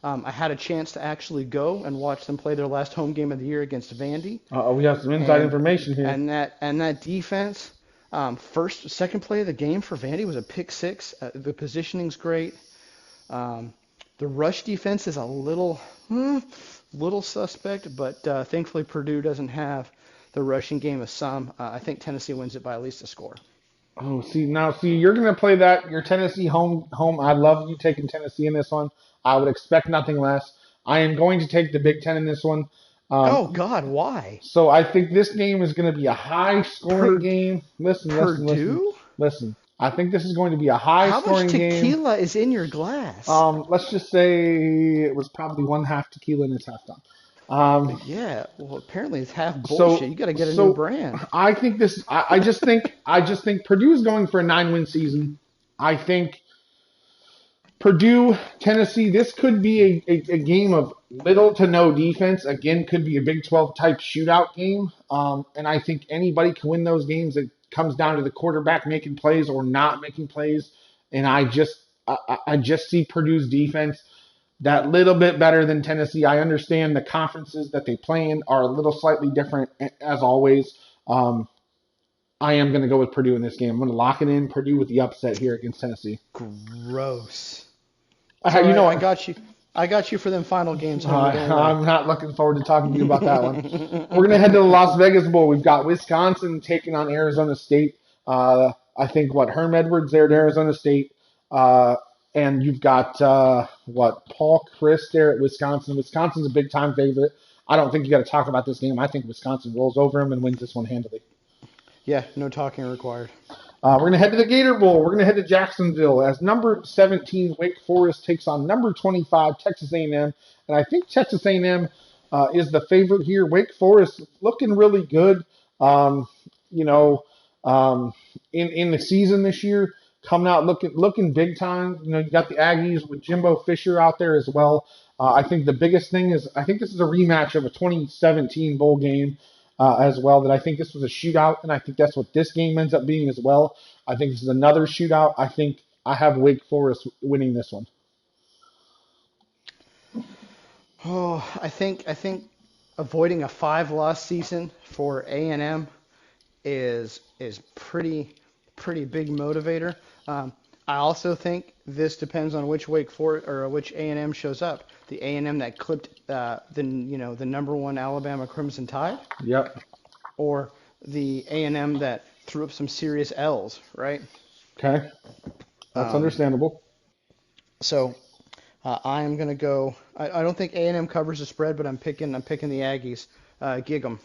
I had a chance to actually go and watch them play their last home game of the year against Vandy. We have some inside information here. And that defense, second play of the game for Vandy was a pick six. The positioning's great. The rush defense is a little suspect, but thankfully Purdue doesn't have the rushing game of some. I think Tennessee wins it by at least a score. Oh, see, you're going to play that. Your Tennessee home. I love you taking Tennessee in this one. I would expect nothing less. I am going to take the Big Ten in this one. Oh, God, why? So I think this game is going to be a high-scoring game. Purdue? Listen. I think this is going to be a high-scoring game. How much tequila is in your glass? Let's just say it was probably 1/2 tequila and it's half done. Yeah, well, apparently it's half bullshit. You got to get a new brand. I think this. I just think Purdue is going for a 9-win season. I think Purdue, Tennessee. This could be a game of little to no defense. Again, could be a Big 12 type shootout game. And I think anybody can win those games. It comes down to the quarterback making plays or not making plays. And I just see Purdue's defense that little bit better than Tennessee. I understand the conferences that they play in are a little slightly different, as always. I am going to go with Purdue in this game. I'm going to lock it in. Purdue with the upset here against Tennessee. Gross. I got you for them final games. I'm not looking forward to talking to you about that one. We're going to head to the Las Vegas Bowl. We've got Wisconsin taking on Arizona State. I think Herm Edwards there at Arizona State. And you've got, Paul Chryst there at Wisconsin. Wisconsin's a big-time favorite. I don't think you got to talk about this game. I think Wisconsin rolls over him and wins this one handily. Yeah, no talking required. We're going to head to the Gator Bowl. We're going to head to Jacksonville as number 17 Wake Forest takes on number 25 Texas A&M. And I think Texas A&M is the favorite here. Wake Forest looking really good, in the season this year. Coming out looking big time. You got the Aggies with Jimbo Fisher out there as well. I think the biggest thing is I think this is a rematch of a 2017 bowl game as well. That I think this was a shootout, and I think that's what this game ends up being as well. I think this is another shootout. I think I have Wake Forest winning this one. Oh, I think avoiding a 5-loss season for A&M is pretty big motivator. I also think this depends on which Wake Forest or which A&M shows up. The A&M that clipped the number 1 Alabama Crimson Tide. Yep. Or the A&M that threw up some serious L's, right? Okay. That's understandable. So I am gonna go. I don't think A&M covers the spread, but I'm picking the Aggies. Gig 'em.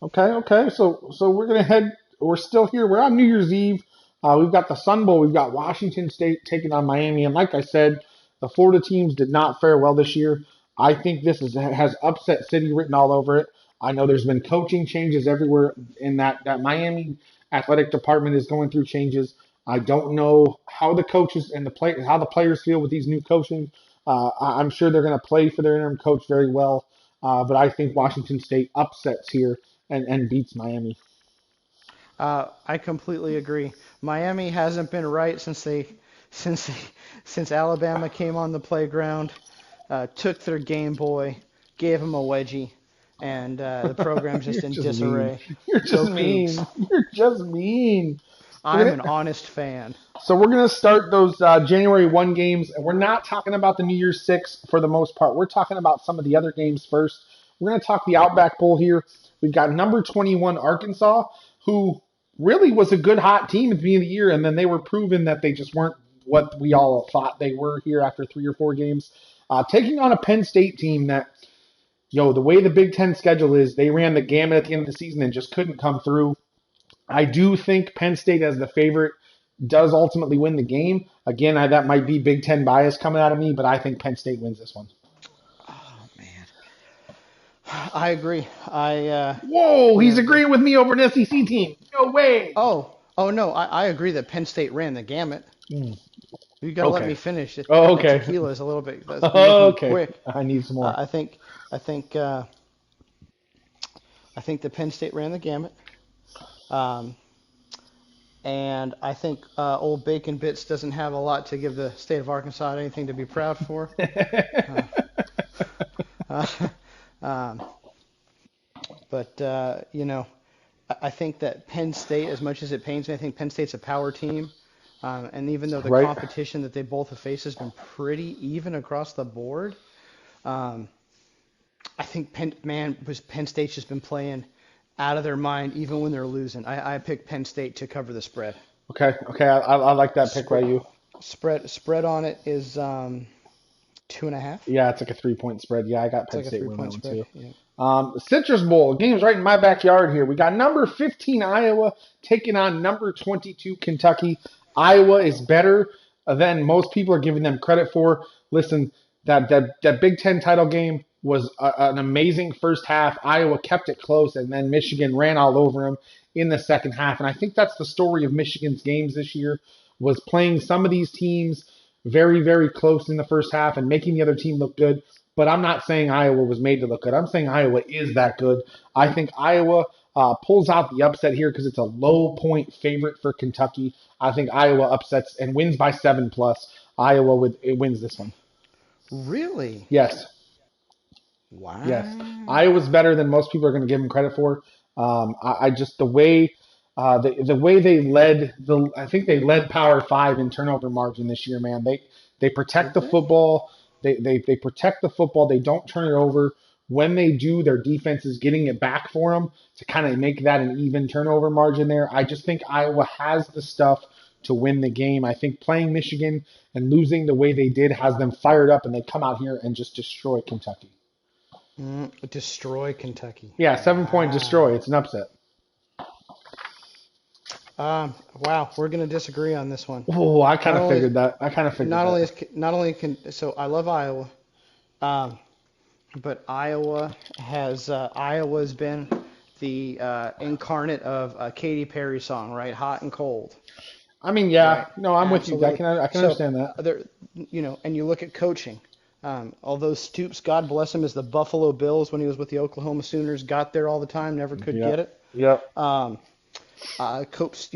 Okay. So we're gonna head. We're still here. We're on New Year's Eve. We've got the Sun Bowl. We've got Washington State taking on Miami. And like I said, the Florida teams did not fare well this year. I think this has upset city written all over it. I know there's been coaching changes everywhere in that Miami athletic department is going through changes. I don't know how the coaches and how the players feel with these new coaching. I'm sure they're going to play for their interim coach very well. but I think Washington State upsets here and beats Miami. I completely agree. Miami hasn't been right since Alabama came on the playground, took their Game Boy, gave them a wedgie, and the program's just in disarray. You're just Go mean. Cougs. You're just mean. I'm an honest fan. So we're going to start those January 1 games, and we're not talking about the New Year's 6 for the most part. We're talking about some of the other games first. We're going to talk the Outback Bowl here. We've got number 21 Arkansas, who really was a good hot team at the beginning of the year, and then they were proven that they just weren't what we all thought they were here after 3 or 4 games. Taking on a Penn State team that, the way the Big Ten schedule is, they ran the gamut at the end of the season and just couldn't come through. I do think Penn State as the favorite does ultimately win the game. Again, that might be Big Ten bias coming out of me, but I think Penn State wins this one. Oh, man. I agree. Whoa, he's agreeing with me over an SEC team. No way. Oh no, I agree that Penn State ran the gamut. You got to let me finish. Okay. Tequila is a little bit okay. quick. I need some more. I think the Penn State ran the gamut. And I think old Bacon Bits doesn't have a lot to give the state of Arkansas anything to be proud for. But I think that Penn State, as much as it pains me, I think Penn State's a power team. And even though the competition that they both have faced has been pretty even across the board, I think Penn State's just been playing out of their mind even when they're losing. I picked Penn State to cover the spread. Okay. I like that pick by you. Spread on it is 2.5. Yeah, it's like a 3-point spread. Yeah, I got Penn State winning that one too. Yeah. The Citrus Bowl, game's right in my backyard here. We got number 15 Iowa taking on number 22 Kentucky. Iowa is better than most people are giving them credit for. Listen, that Big Ten title game was an amazing first half. Iowa kept it close, and then Michigan ran all over them in the second half. And I think that's the story of Michigan's games this year, was playing some of these teams very, very close in the first half and making the other team look good. But I'm not saying Iowa was made to look good. I'm saying Iowa is that good. I think Iowa pulls out the upset here because it's a low-point favorite for Kentucky. I think Iowa upsets and wins by 7+. Iowa wins this one. Really? Yes. Wow. Yes. Iowa's better than most people are going to give them credit for. I just the way they led I think they led Power 5 in turnover margin this year, man. They protect the football. They protect the football. They don't turn it over. When they do, their defense is getting it back for them to kind of make that an even turnover margin there. I just think Iowa has the stuff to win the game. I think playing Michigan and losing the way they did has them fired up, and they come out here and just destroy Kentucky. Destroy Kentucky. Yeah, 7-point destroy. It's an upset. Wow, we're gonna disagree on this one. Oh, I kind of figured that. So I love Iowa, but Iowa's been the incarnate of a Katy Perry song, right? Hot and cold. I mean, yeah, right? no, I'm Absolutely. with you. I can understand that. And you look at coaching. Although Stoops, God bless him, is the Buffalo Bills when he was with the Oklahoma Sooners, got there all the time, never could get it. Yep. Coach,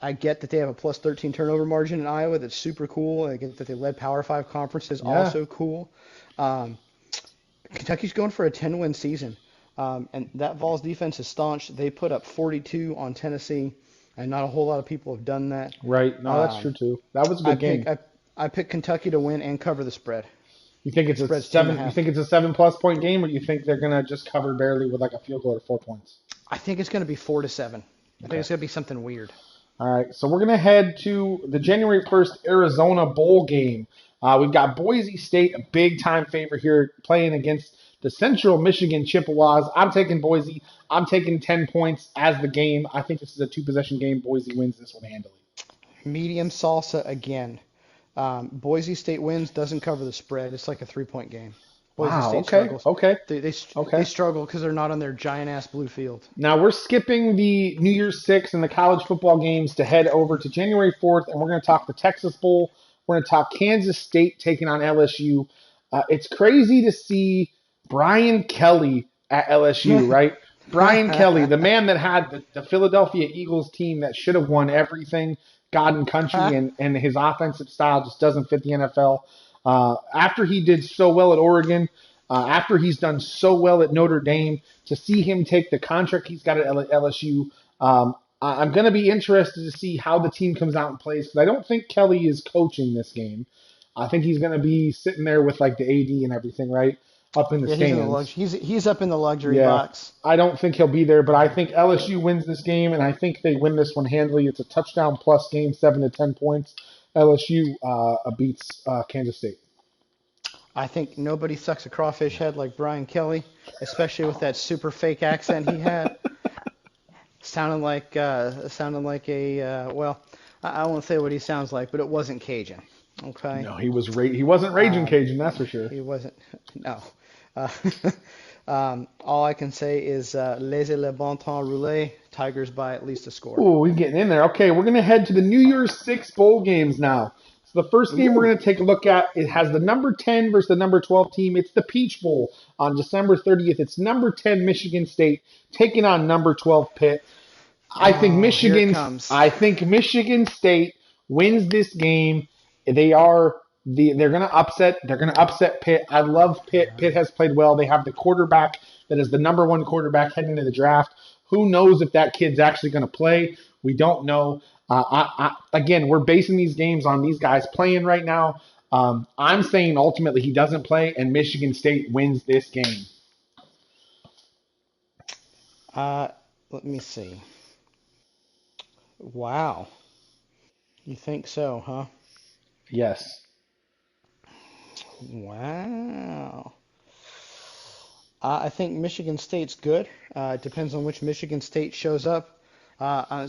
I get that they have a plus 13 turnover margin in Iowa. That's super cool. I get that they led Power 5 conferences, also cool. Kentucky's going for a 10-win season. And that Vols defense is staunch. They put up 42 on Tennessee, and not a whole lot of people have done that. Right. No, that's true, too. That was a good game. I picked Kentucky to win and cover the spread. You think it's a 7? You think it's a 7+ point game, or you think they're gonna just cover barely with like a field goal or 4 points? I think it's gonna be 4 to 7. I think it's gonna be something weird. All right, so we're gonna head to the January 1st Arizona Bowl game. We've got Boise State, a big time favorite here, playing against the Central Michigan Chippewas. I'm taking Boise. I'm taking 10 points as the game. I think this is a 2-possession game. Boise wins this one handily. Medium salsa again. Boise State wins, doesn't cover the spread. It's like a 3-point game. Boise State struggles. Okay. They struggle because they're not on their giant-ass blue field. Now we're skipping the New Year's 6 and the college football games to head over to January 4th, and we're going to talk the Texas Bowl. We're going to talk Kansas State taking on LSU. It's crazy to see Brian Kelly at LSU, right? Brian Kelly, the man that had the Philadelphia Eagles team that should have won everything, God and country, and his offensive style just doesn't fit the NFL. After he did so well at Oregon, after he's done so well at Notre Dame, to see him take the contract he's got at LSU, I'm going to be interested to see how the team comes out and plays, because I don't think Kelly is coaching this game. I think he's going to be sitting there with like the AD and everything, right? Up in the stands. He's up in the luxury box. I don't think he'll be there, but I think LSU wins this game, and I think they win this one handily. It's a touchdown plus game, 7 to 10 points. LSU beats Kansas State. I think nobody sucks a crawfish head like Brian Kelly, especially with that super fake accent he had. Sounded like a well, I won't say what he sounds like, but it wasn't Cajun. Okay. No, he wasn't raging Cajun, that's for sure. He wasn't. No. All I can say is laissez le bon temps rouler. Tigers by at least a score. Ooh, we're getting in there. Okay, we're going to head to the New Year's 6 bowl games now. So the first game we're going to take a look at, it has the number 10 versus the number 12 team. It's the Peach Bowl on December 30th. It's number 10 Michigan State taking on number 12 Pitt. I think Michigan State wins this game. They're going to upset Pitt. I love Pitt. Pitt has played well. They have the quarterback that is the number 1 quarterback heading into the draft. Who knows if that kid's actually going to play? We don't know. Again, we're basing these games on these guys playing right now. I'm saying ultimately he doesn't play and Michigan State wins this game. Let me see. Wow. You think so, huh? Yes. Wow. I think Michigan State's good. It depends on which Michigan State shows up.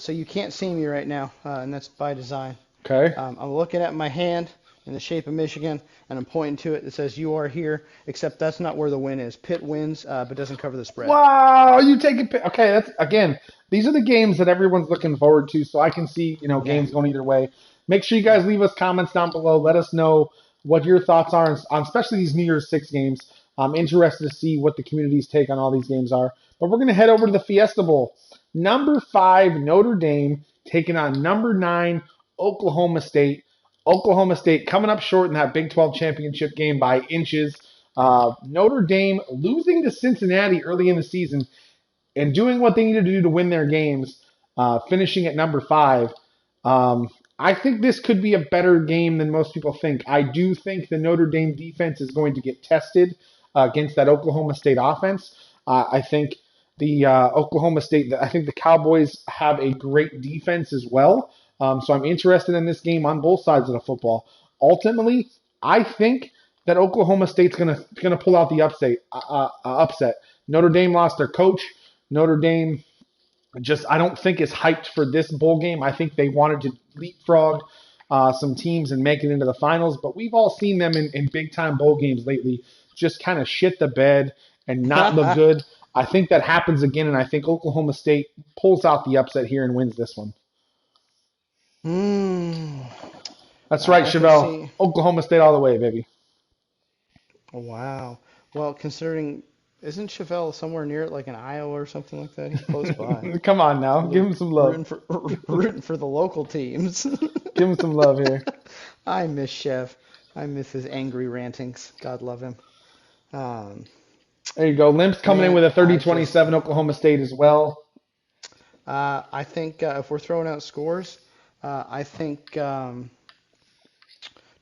So you can't see me right now, and that's by design. Okay. I'm looking at my hand in the shape of Michigan, and I'm pointing to it that says you are here, except that's not where the win is. Pitt wins, but doesn't cover the spread. Wow, you taking Pitt. Okay, that's, again, these are the games that everyone's looking forward to, so I can see, games going either way. Make sure you guys leave us comments down below. Let us know what your thoughts are on especially these New Year's 6 games. I'm interested to see what the community's take on all these games are. But we're going to head over to the Fiesta Bowl. Number 5, Notre Dame, taking on number 9, Oklahoma State. Oklahoma State coming up short in that Big 12 championship game by inches. Notre Dame losing to Cincinnati early in the season and doing what they needed to do to win their games, finishing at number 5. I think this could be a better game than most people think. I do think the Notre Dame defense is going to get tested against that Oklahoma State offense. I think the Cowboys have a great defense as well. So I'm interested in this game on both sides of the football. Ultimately, I think that Oklahoma State's gonna pull out the upset. Notre Dame lost their coach. Notre Dame I don't think is hyped for this bowl game. I think they wanted to leapfrog some teams and make it into the finals, but we've all seen them in big-time bowl games lately just kind of shit the bed and not look good. I think that happens again, and I think Oklahoma State pulls out the upset here and wins this one. That's right, Chevelle. Oklahoma State all the way, baby. Wow. Well, considering... Isn't Chevelle somewhere near it, like in Iowa or something like that? He's close by. Come on now. Give him some love. Rooting for the local teams. Give him some love here. I miss Chev. I miss his angry rantings. God love him. There you go. Limp's coming in with a 30-27 Oklahoma State as well. I think if we're throwing out scores, I think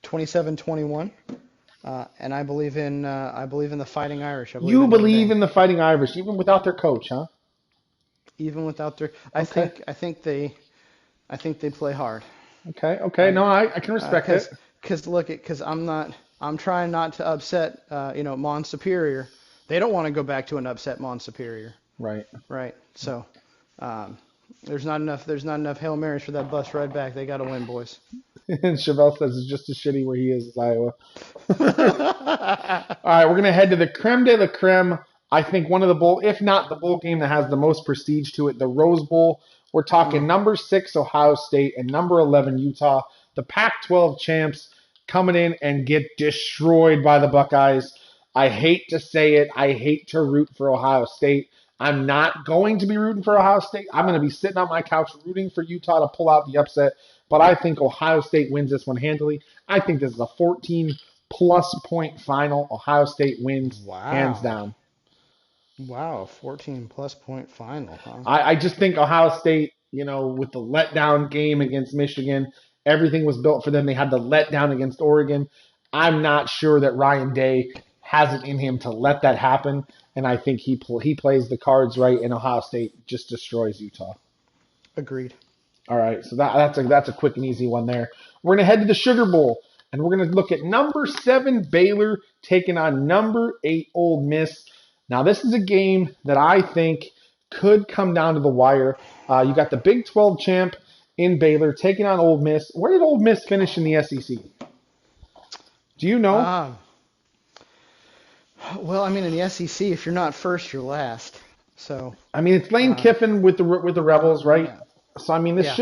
27-21. And I believe in the Fighting Irish. You believe in the Fighting Irish, even without their coach, huh? Even without their, I think they play hard. Okay. No, I can respect it. Because I'm trying not to upset, Mon Superior. They don't want to go back to an upset Mon Superior. Right. So, there's not enough Hail Marys for that bus ride back. They got to win, boys. And Chevelle says it's just as shitty where he is as Iowa. All right, we're going to head to the creme de la creme. I think one of the bowl, if not the bowl game that has the most prestige to it, the Rose Bowl. We're talking number 6 Ohio State and number 11 Utah. The Pac-12 champs coming in and get destroyed by the Buckeyes. I hate to say it. I hate to root for Ohio State. I'm not going to be rooting for Ohio State. I'm going to be sitting on my couch rooting for Utah to pull out the upset. But I think Ohio State wins this one handily. I think this is a 14-plus point final. Ohio State wins hands Wow. down. Wow, 14-plus point final, huh? I just think Ohio State, with the letdown game against Michigan, everything was built for them. They had the letdown against Oregon. I'm not sure that Ryan Day has it in him to let that happen, and I think he plays the cards right, and Ohio State just destroys Utah. Agreed. All right, so that's a quick and easy one there. We're gonna head to the Sugar Bowl, and we're gonna look at number 7 Baylor taking on number 8 Ole Miss. Now this is a game that I think could come down to the wire. You got the Big 12 champ in Baylor taking on Ole Miss. Where did Ole Miss finish in the SEC? Do you know? Well, I mean, in the SEC, if you're not first, you're last. So I mean, it's Lane Kiffin with the Rebels, right? yeah. So I mean, this Yeah.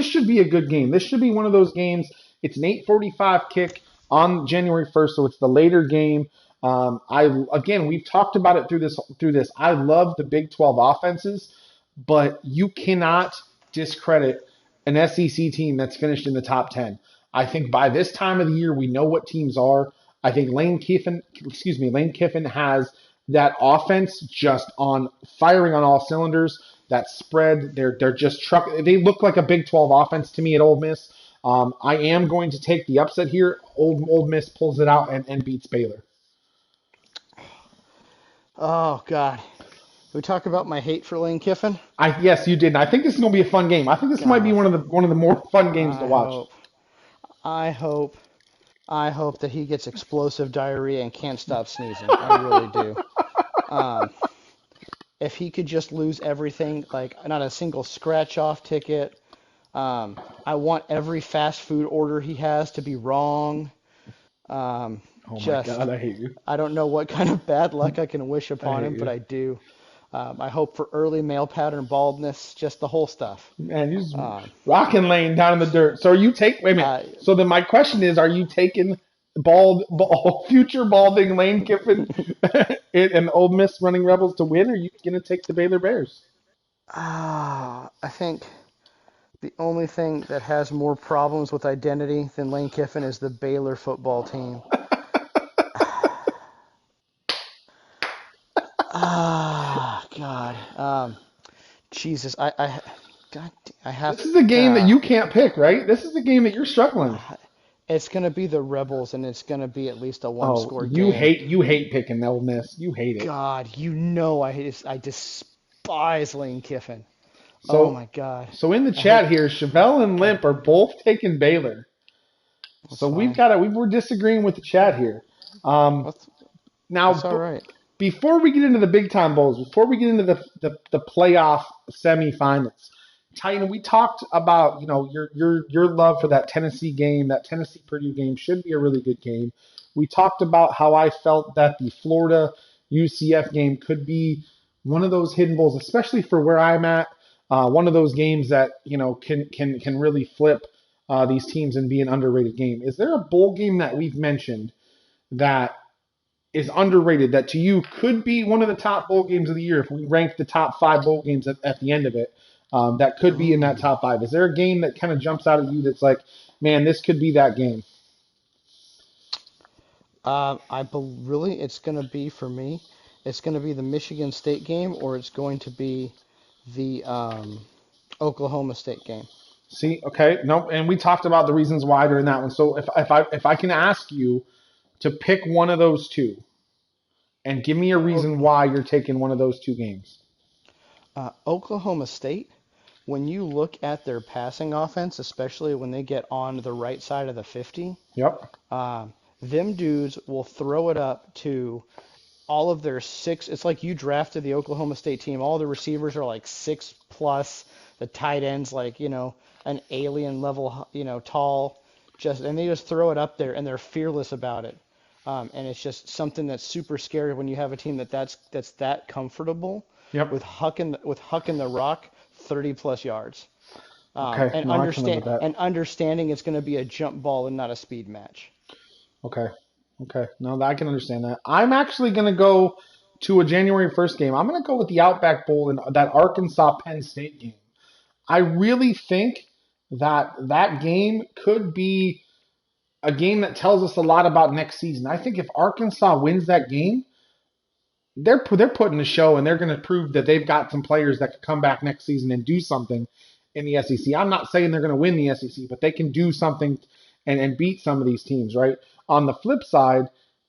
should be a good game. This should be one of those games. It's an 8:45 kick on January 1st, so it's the later game. We've talked about it through this. I love the Big 12 offenses, but you cannot discredit an SEC team that's finished in the top 10. I think by this time of the year, we know what teams are. I think Lane Kiffin has that offense just on firing on all cylinders. That spread, they're just truck. They look like a Big 12 offense to me at Ole Miss. I am going to take the upset here. Ole Miss pulls it out and beats Baylor. Oh God. We talk about my hate for Lane Kiffin. Yes, you did. And I think this is going to be a fun game. I think this might be one of the more fun games to watch. I hope that he gets explosive diarrhea and can't stop sneezing. I really do. If he could just lose everything, like not a single scratch-off ticket. I want every fast food order he has to be wrong. Oh my God, I hate you. I don't know what kind of bad luck I can wish upon him, but I do. I hope for early male pattern baldness, just the whole stuff. Man, you're just rocking Lane down in the dirt. So wait a minute. So then my question is, are you taking future balding Lane Kiffin and Ole Miss running Rebels to win, or are you going to take the Baylor Bears? I think the only thing that has more problems with identity than Lane Kiffin is the Baylor football team. God. Jesus, I have. This is a game that you can't pick, right? This is a game that you're struggling. It's gonna be the Rebels, and it's gonna be at least a one-score game. You hate picking Ole Miss. You hate it. God, I despise Lane Kiffin. So, oh my God. So in the chat here, Chevelle and Limp are both taking Baylor. So we're disagreeing with the chat here. Now, that's all right. Before we get into the big time bowls, before we get into the playoff semifinals, Titan, we talked about your love for that Tennessee game. That Tennessee Purdue game should be a really good game. We talked about how I felt that the Florida UCF game could be one of those hidden bowls, especially for where I'm at. One of those games that can really flip these teams and be an underrated game. Is there a bowl game that we've mentioned that is underrated, that to you could be one of the top bowl games of the year if we rank the top 5 bowl games at the end of it, that could be in that top 5? Is there a game that kind of jumps out at you that's like, man, this could be that game? Really, it's going to be, for me, it's going to be the Michigan State game, or it's going to be the Oklahoma State game. See, okay, no, and we talked about the reasons why during that one. So if I can ask you to pick one of those two, and give me a reason why you're taking one of those two games. Oklahoma State, when you look at their passing offense, especially when they get on the right side of the 50, yep, them dudes will throw it up to all of their 6. It's like you drafted the Oklahoma State team. All the receivers are like 6+. The tight ends like an alien level tall. And they just throw it up there, and they're fearless about it. And it's just something that's super scary when you have a team that's that comfortable with hucking the rock 30+ yards. And understanding it's going to be a jump ball and not a speed match. Okay. Okay. No, I can understand that. I'm actually going to go to a January 1st game. I'm going to go with the Outback Bowl and that Arkansas Penn State game. I really think that that game could be a game that tells us a lot about next season. I think if Arkansas wins that game, they're putting a show and they're going to prove that they've got some players that could come back next season and do something in the SEC. I'm not saying they're going to win the SEC, but they can do something and beat some of these teams, right? On the flip side,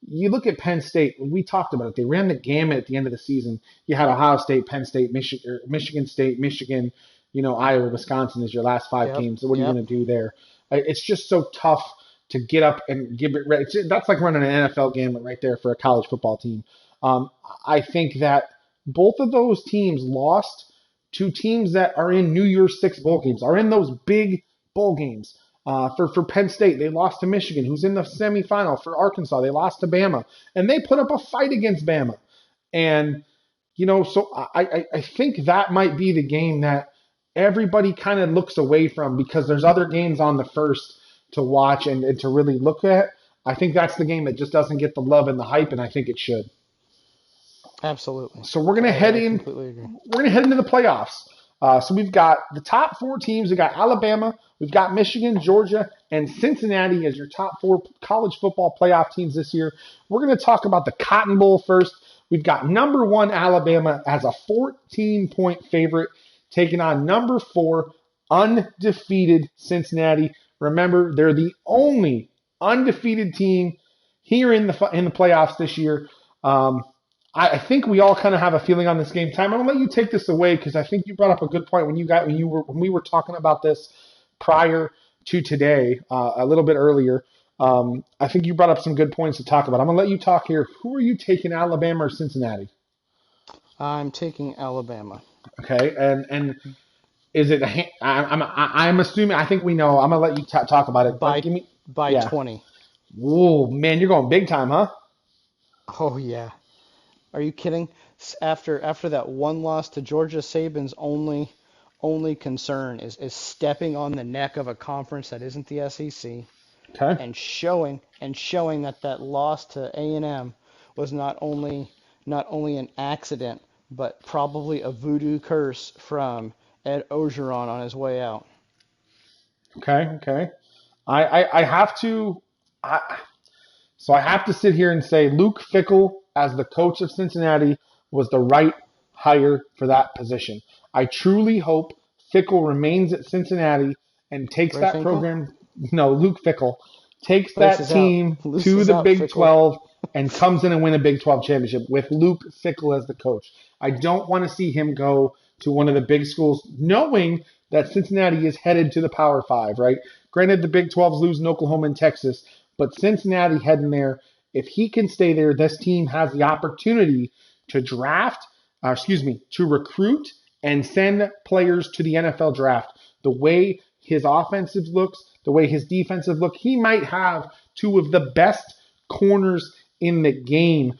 you look at Penn State. We talked about it. They ran the gamut at the end of the season. You had Ohio State, Penn State, Michigan State, Michigan, Iowa, Wisconsin is your last five Yep. games. So what are you Yep. going to do there? It's just so tough to get up and give it. That's like running an NFL gamut right there for a college football team. Um, I think that both of those teams lost to teams that are in New Year's Six bowl games, are in those big bowl games. For Penn State, they lost to Michigan, who's in the semifinal. For Arkansas, they lost to Bama, and they put up a fight against Bama. And so I think that might be the game that everybody kind of looks away from because there's other games on the first to watch and to really look at. I think that's the game that just doesn't get the love and the hype, and I think it should. Absolutely. So we're gonna head I in. completely agree. We're gonna head into the playoffs. So we've got the top four teams. We've got Alabama, we've got Michigan, Georgia, and Cincinnati as your top four college football playoff teams this year. We're gonna talk about the Cotton Bowl first. We've got number one Alabama as a 14-point favorite, taking on number four undefeated Cincinnati. Remember, they're the only undefeated team here in the playoffs this year. I think we all kind of have a feeling on this game. Time, I'm gonna let you take this away because I think you brought up a good point when we were talking about this prior to today, a little bit earlier. I think you brought up some good points to talk about. I'm gonna let you talk here. Who are you taking, Alabama or Cincinnati? I'm taking Alabama. Okay, and is it? I'm assuming. I think we know. I'm gonna let you talk about it. By Give me. by Yeah. 20. Whoa, man, you're going big time, huh? Oh yeah. Are you kidding? After that one loss to Georgia, Saban's only concern is stepping on the neck of a conference that isn't the SEC Okay. and showing that loss to A&M was not only an accident but probably a voodoo curse from Ed Ogeron on his way out. Okay. I have to. So I have to sit here and say Luke Fickell as the coach of Cincinnati was the right hire for that position. I truly hope Fickell remains at Cincinnati and takes Ray that Finkel? program. No, Luke Fickell takes Laces that out. team to Laces the out, Big Fickell. 12 and comes in and win a Big 12 championship with Luke Fickell as the coach. I don't want to see him go to one of the big schools knowing that Cincinnati is headed to the Power Five, right? Granted, the Big 12's losing Oklahoma and Texas, but Cincinnati heading there. If he can stay there, this team has the opportunity to to recruit and send players to the NFL draft. The way his offensive looks, the way his defensive look, he might have two of the best corners in the game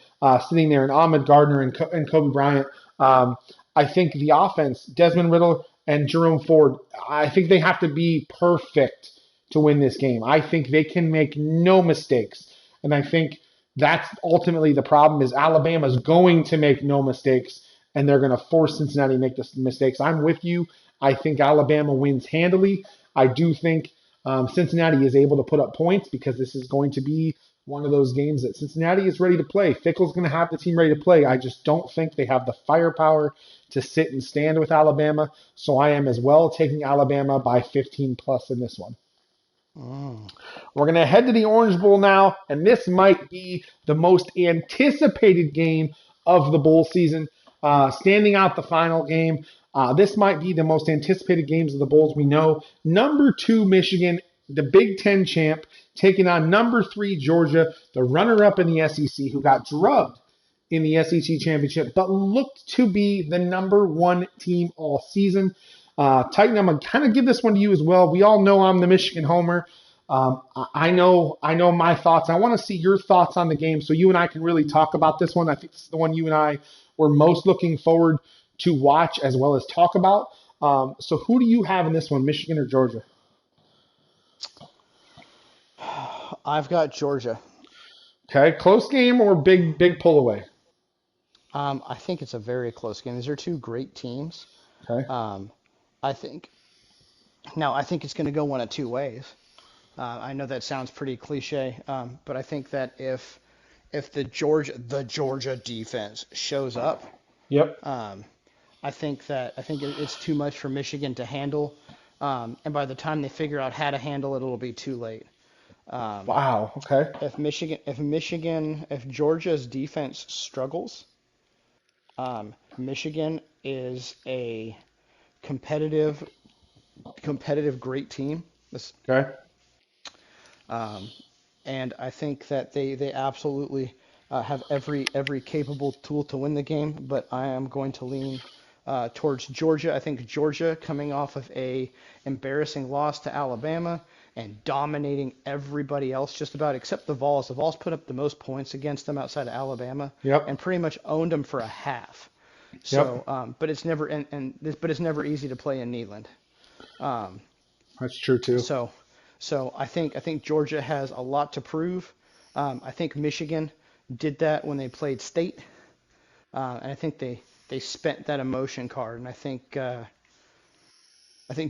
sitting there in Ahmed Gardner and Kobe Bryant. I think the offense, Desmond Riddle and Jerome Ford, I think they have to be perfect to win this game. I think they can make no mistakes. And I think that's ultimately the problem is Alabama's going to make no mistakes and they're going to force Cincinnati to make the mistakes. I'm with you. I think Alabama wins handily. I do think Cincinnati is able to put up points because this is going to be one of those games that Cincinnati is ready to play. Fickell's going to have the team ready to play. I just don't think they have the firepower to sit and stand with Alabama. So I am as well taking Alabama by 15 plus in this one. We're going to head to the Orange Bowl now, and this might be the most anticipated game of the bowl season. Standing out the final game, this might be the most anticipated games of the bowls we know. Number 2, Michigan, the Big Ten champ, taking on number 3, Georgia, the runner-up in the SEC, who got drubbed in the SEC championship, but looked to be the number 1 team all season. Titan, I'm going to kind of give this one to you as well. We all know I'm the Michigan homer. I know my thoughts. I want to see your thoughts on the game so you and I can really talk about this one. I think this is the one you and I were most looking forward to watch as well as talk about. So who do you have in this one, Michigan or Georgia? I've got Georgia. Okay, close game or big pull away? I think it's a very close game. These are two great teams. Okay. Um, I think I think it's going to go one of two ways. I know that sounds pretty cliche, but I think that if the Georgia defense shows up, Yep. um, I think it's too much for Michigan to handle, and by the time they figure out how to handle it, it'll be too late. Um, Wow. Okay. if Georgia's defense struggles, Michigan is a competitive, competitive great team. This, Okay. um, and I think that they absolutely have every capable tool to win the game. But I am going to lean towards Georgia. I think Georgia, coming off of a embarrassing loss to Alabama and dominating everybody else just about except the Vols. The Vols put up the most points against them outside of Alabama Yep. and pretty much owned them for a half. Yep. So, but it's never but it's never easy to play in Neyland. Um, That's true too. so, I think Georgia has a lot to prove. I think Michigan did that when they played State, and I think they spent that emotion card. And I think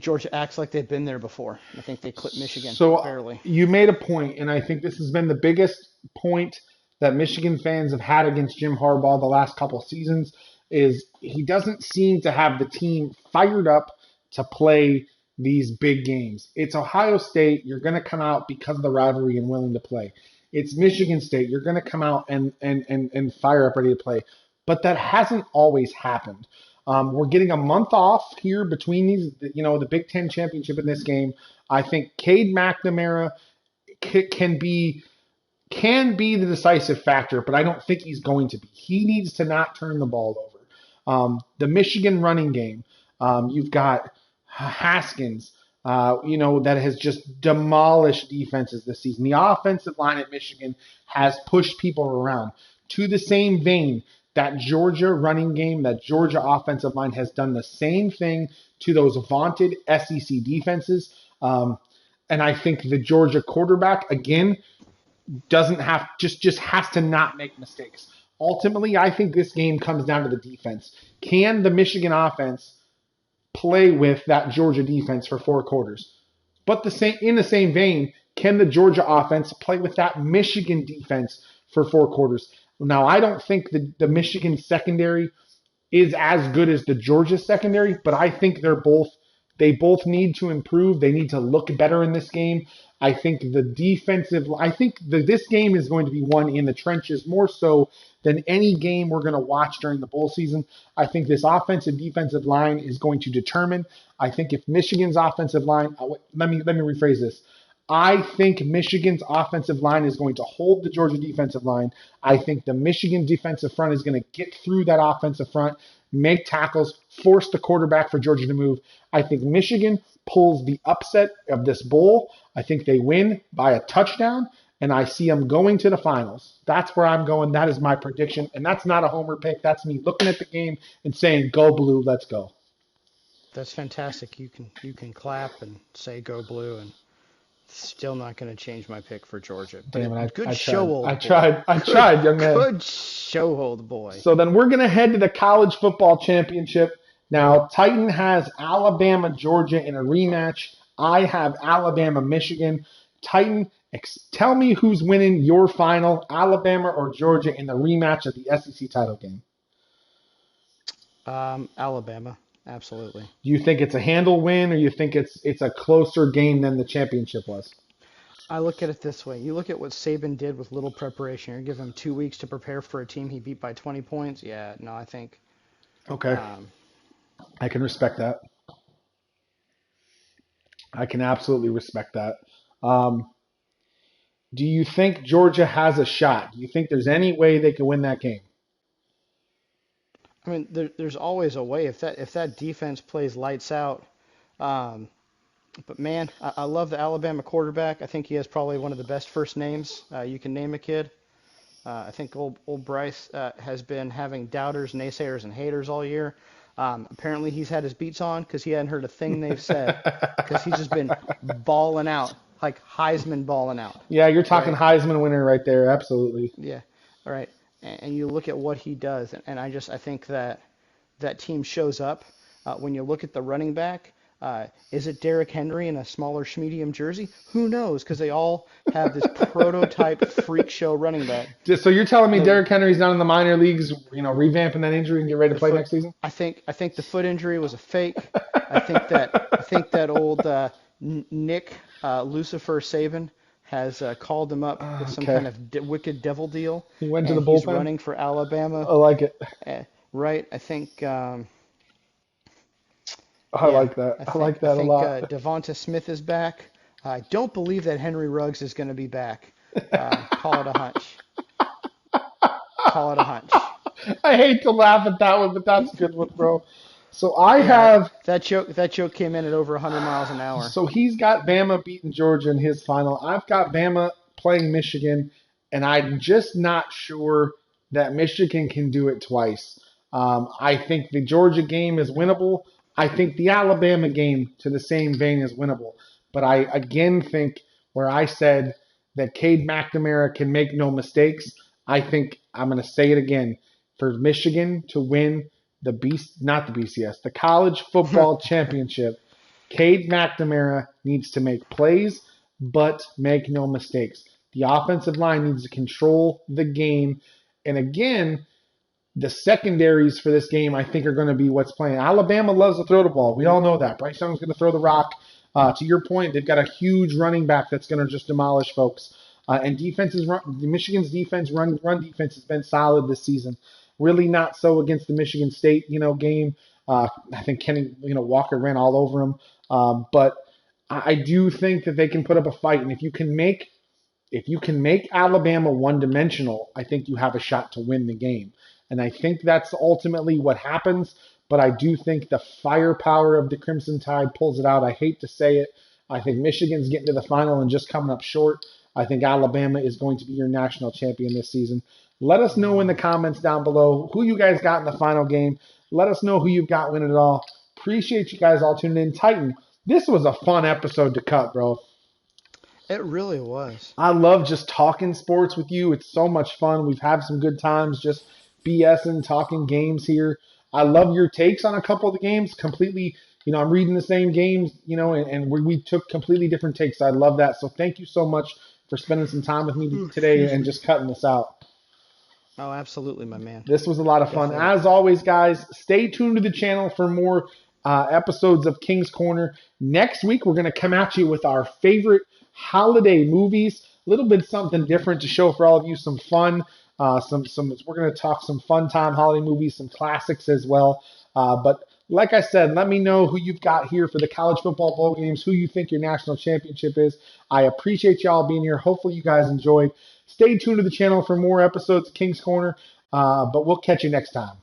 Georgia acts like they've been there before. I think they clipped Michigan So fairly. you made a point, and I think this has been the biggest point that Michigan fans have had against Jim Harbaugh the last couple of seasons is he doesn't seem to have the team fired up to play these big games. It's Ohio State. You're going to come out because of the rivalry and willing to play. It's Michigan State. You're going to come out and fire up ready to play. But that hasn't always happened. We're getting a month off here between these, the Big Ten championship and this game. I think Cade McNamara can be the decisive factor, but I don't think he's going to be. He needs to not turn the ball over. The Michigan running game, you've got Haskins, that has just demolished defenses this season. The offensive line at Michigan has pushed people around. To the same vein, that Georgia running game, that Georgia offensive line has done the same thing to those vaunted SEC defenses. And I think the Georgia quarterback, again, doesn't have just has to not make mistakes. Ultimately, I think this game comes down to the defense. Can the Michigan offense play with that Georgia defense for 4 quarters? But in the same vein, can the Georgia offense play with that Michigan defense for 4 quarters? Now, I don't think the Michigan secondary is as good as the Georgia secondary, but I think they both need to improve. They need to look better in this game. I think this game is going to be won in the trenches more so than any game we're going to watch during the bowl season. I think this offensive defensive line is going to determine. I think if Michigan's offensive line, let me rephrase this. I think Michigan's offensive line is going to hold the Georgia defensive line. I think the Michigan defensive front is going to get through that offensive front, make tackles, force the quarterback for Georgia to move. I think Michigan pulls the upset of this bowl. I think they win by a touchdown, and I see them going to the finals. That's where I'm going. That is my prediction, and that's not a homer pick. That's me looking at the game and saying, "Go Blue, let's go." That's fantastic. You can clap and say go blue, and still not going to change my pick for Georgia. But Damn it, good I show, tried. old I boy. tried. I tried, young man. Good show, old boy. So then we're going to head to the college football championship. Now, Titan has Alabama, Georgia in a rematch. I have Alabama, Michigan. Titan, tell me who's winning your final, Alabama or Georgia in the rematch of the SEC title game. Alabama, absolutely. Do you think it's a handle win, or you think it's a closer game than the championship was? I look at it this way. You look at what Saban did with little preparation. You give him 2 weeks to prepare for a team he beat by 20 points. Yeah, no, I think. Okay. I can respect that. I can absolutely respect that. Do you think Georgia has a shot? Do you think there's any way they can win that game? I mean, there's always a way if that defense plays lights out. But man, I love the Alabama quarterback. I think he has probably one of the best first names you can name a kid. I think old Bryce has been having doubters, naysayers, and haters all year. Apparently he's had his beats on because he hadn't heard a thing they've said because he's just been balling out like Heisman balling out. Yeah, you're talking Right. Heisman winner right there. Absolutely. Yeah. All right. And you look at what he does, and I think that that team shows up. When you look at the running back, is it Derrick Henry in a smaller medium jersey? Who knows? Because they all have this prototype freak show running back. So you're telling me The Derrick Henry's down in the minor leagues, revamping that injury and get ready to the play foot. next season? I think the foot injury was a fake. I think that old Nick Lucifer Saban has called him up with some Okay. kind of wicked devil deal, He went to and the he's bullpen. running for Alabama. I like it. Right? I think I yeah. like that. I like I that a think lot. Devonta Smith is back. I don't believe that Henry Ruggs is going to be back. Call it a hunch. Call it a hunch. I hate to laugh at that one, but that's a good one, bro. So I Yeah, have. that joke came in at over 100 miles an hour. So he's got Bama beating Georgia in his final. I've got Bama playing Michigan, and I'm just not sure that Michigan can do it twice. I think the Georgia game is winnable. I think the Alabama game, to the same vein, is winnable. But I again think where I said that Cade McNamara can make no mistakes, I think I'm going to say it again. For Michigan to win not the BCS, the college football championship, Cade McNamara needs to make plays, but make no mistakes. The offensive line needs to control the game. And again, the secondaries for this game, I think, are going to be what's playing. Alabama loves to throw the ball. We all know that. Bryce Young's going to throw the rock. To your point, they've got a huge running back that's going to just demolish folks. And Michigan's defense, run defense, has been solid this season. Really not so against the Michigan State, game. I think Kenny, Walker ran all over him. But I do think that they can put up a fight. And if you can make Alabama one-dimensional, I think you have a shot to win the game. And I think that's ultimately what happens. But I do think the firepower of the Crimson Tide pulls it out. I hate to say it. I think Michigan's getting to the final and just coming up short. I think Alabama is going to be your national champion this season. Let us know in the comments down below who you guys got in the final game. Let us know who you've got winning it all. Appreciate you guys all tuning in. Titan, this was a fun episode to cut, bro. It really was. I love just talking sports with you. It's so much fun. We've had some good times just BSing, talking games here. I love your takes on a couple of the games. Completely, I'm reading the same games, and we took completely different takes. I love that. So thank you so much for spending some time with me today and just cutting this out. Oh, absolutely, my man. This was a lot of fun. Definitely. As always, guys, stay tuned to the channel for more episodes of King's Corner. Next week, we're going to come at you with our favorite holiday movies. A little bit something different to show for all of you some fun. We're going to talk some fun time holiday movies, some classics as well. But like I said, let me know who you've got here for the college football bowl games, who you think your national championship is. I appreciate y'all being here. Hopefully you guys enjoyed. Stay tuned to the channel for more episodes of King's Corner, but we'll catch you next time.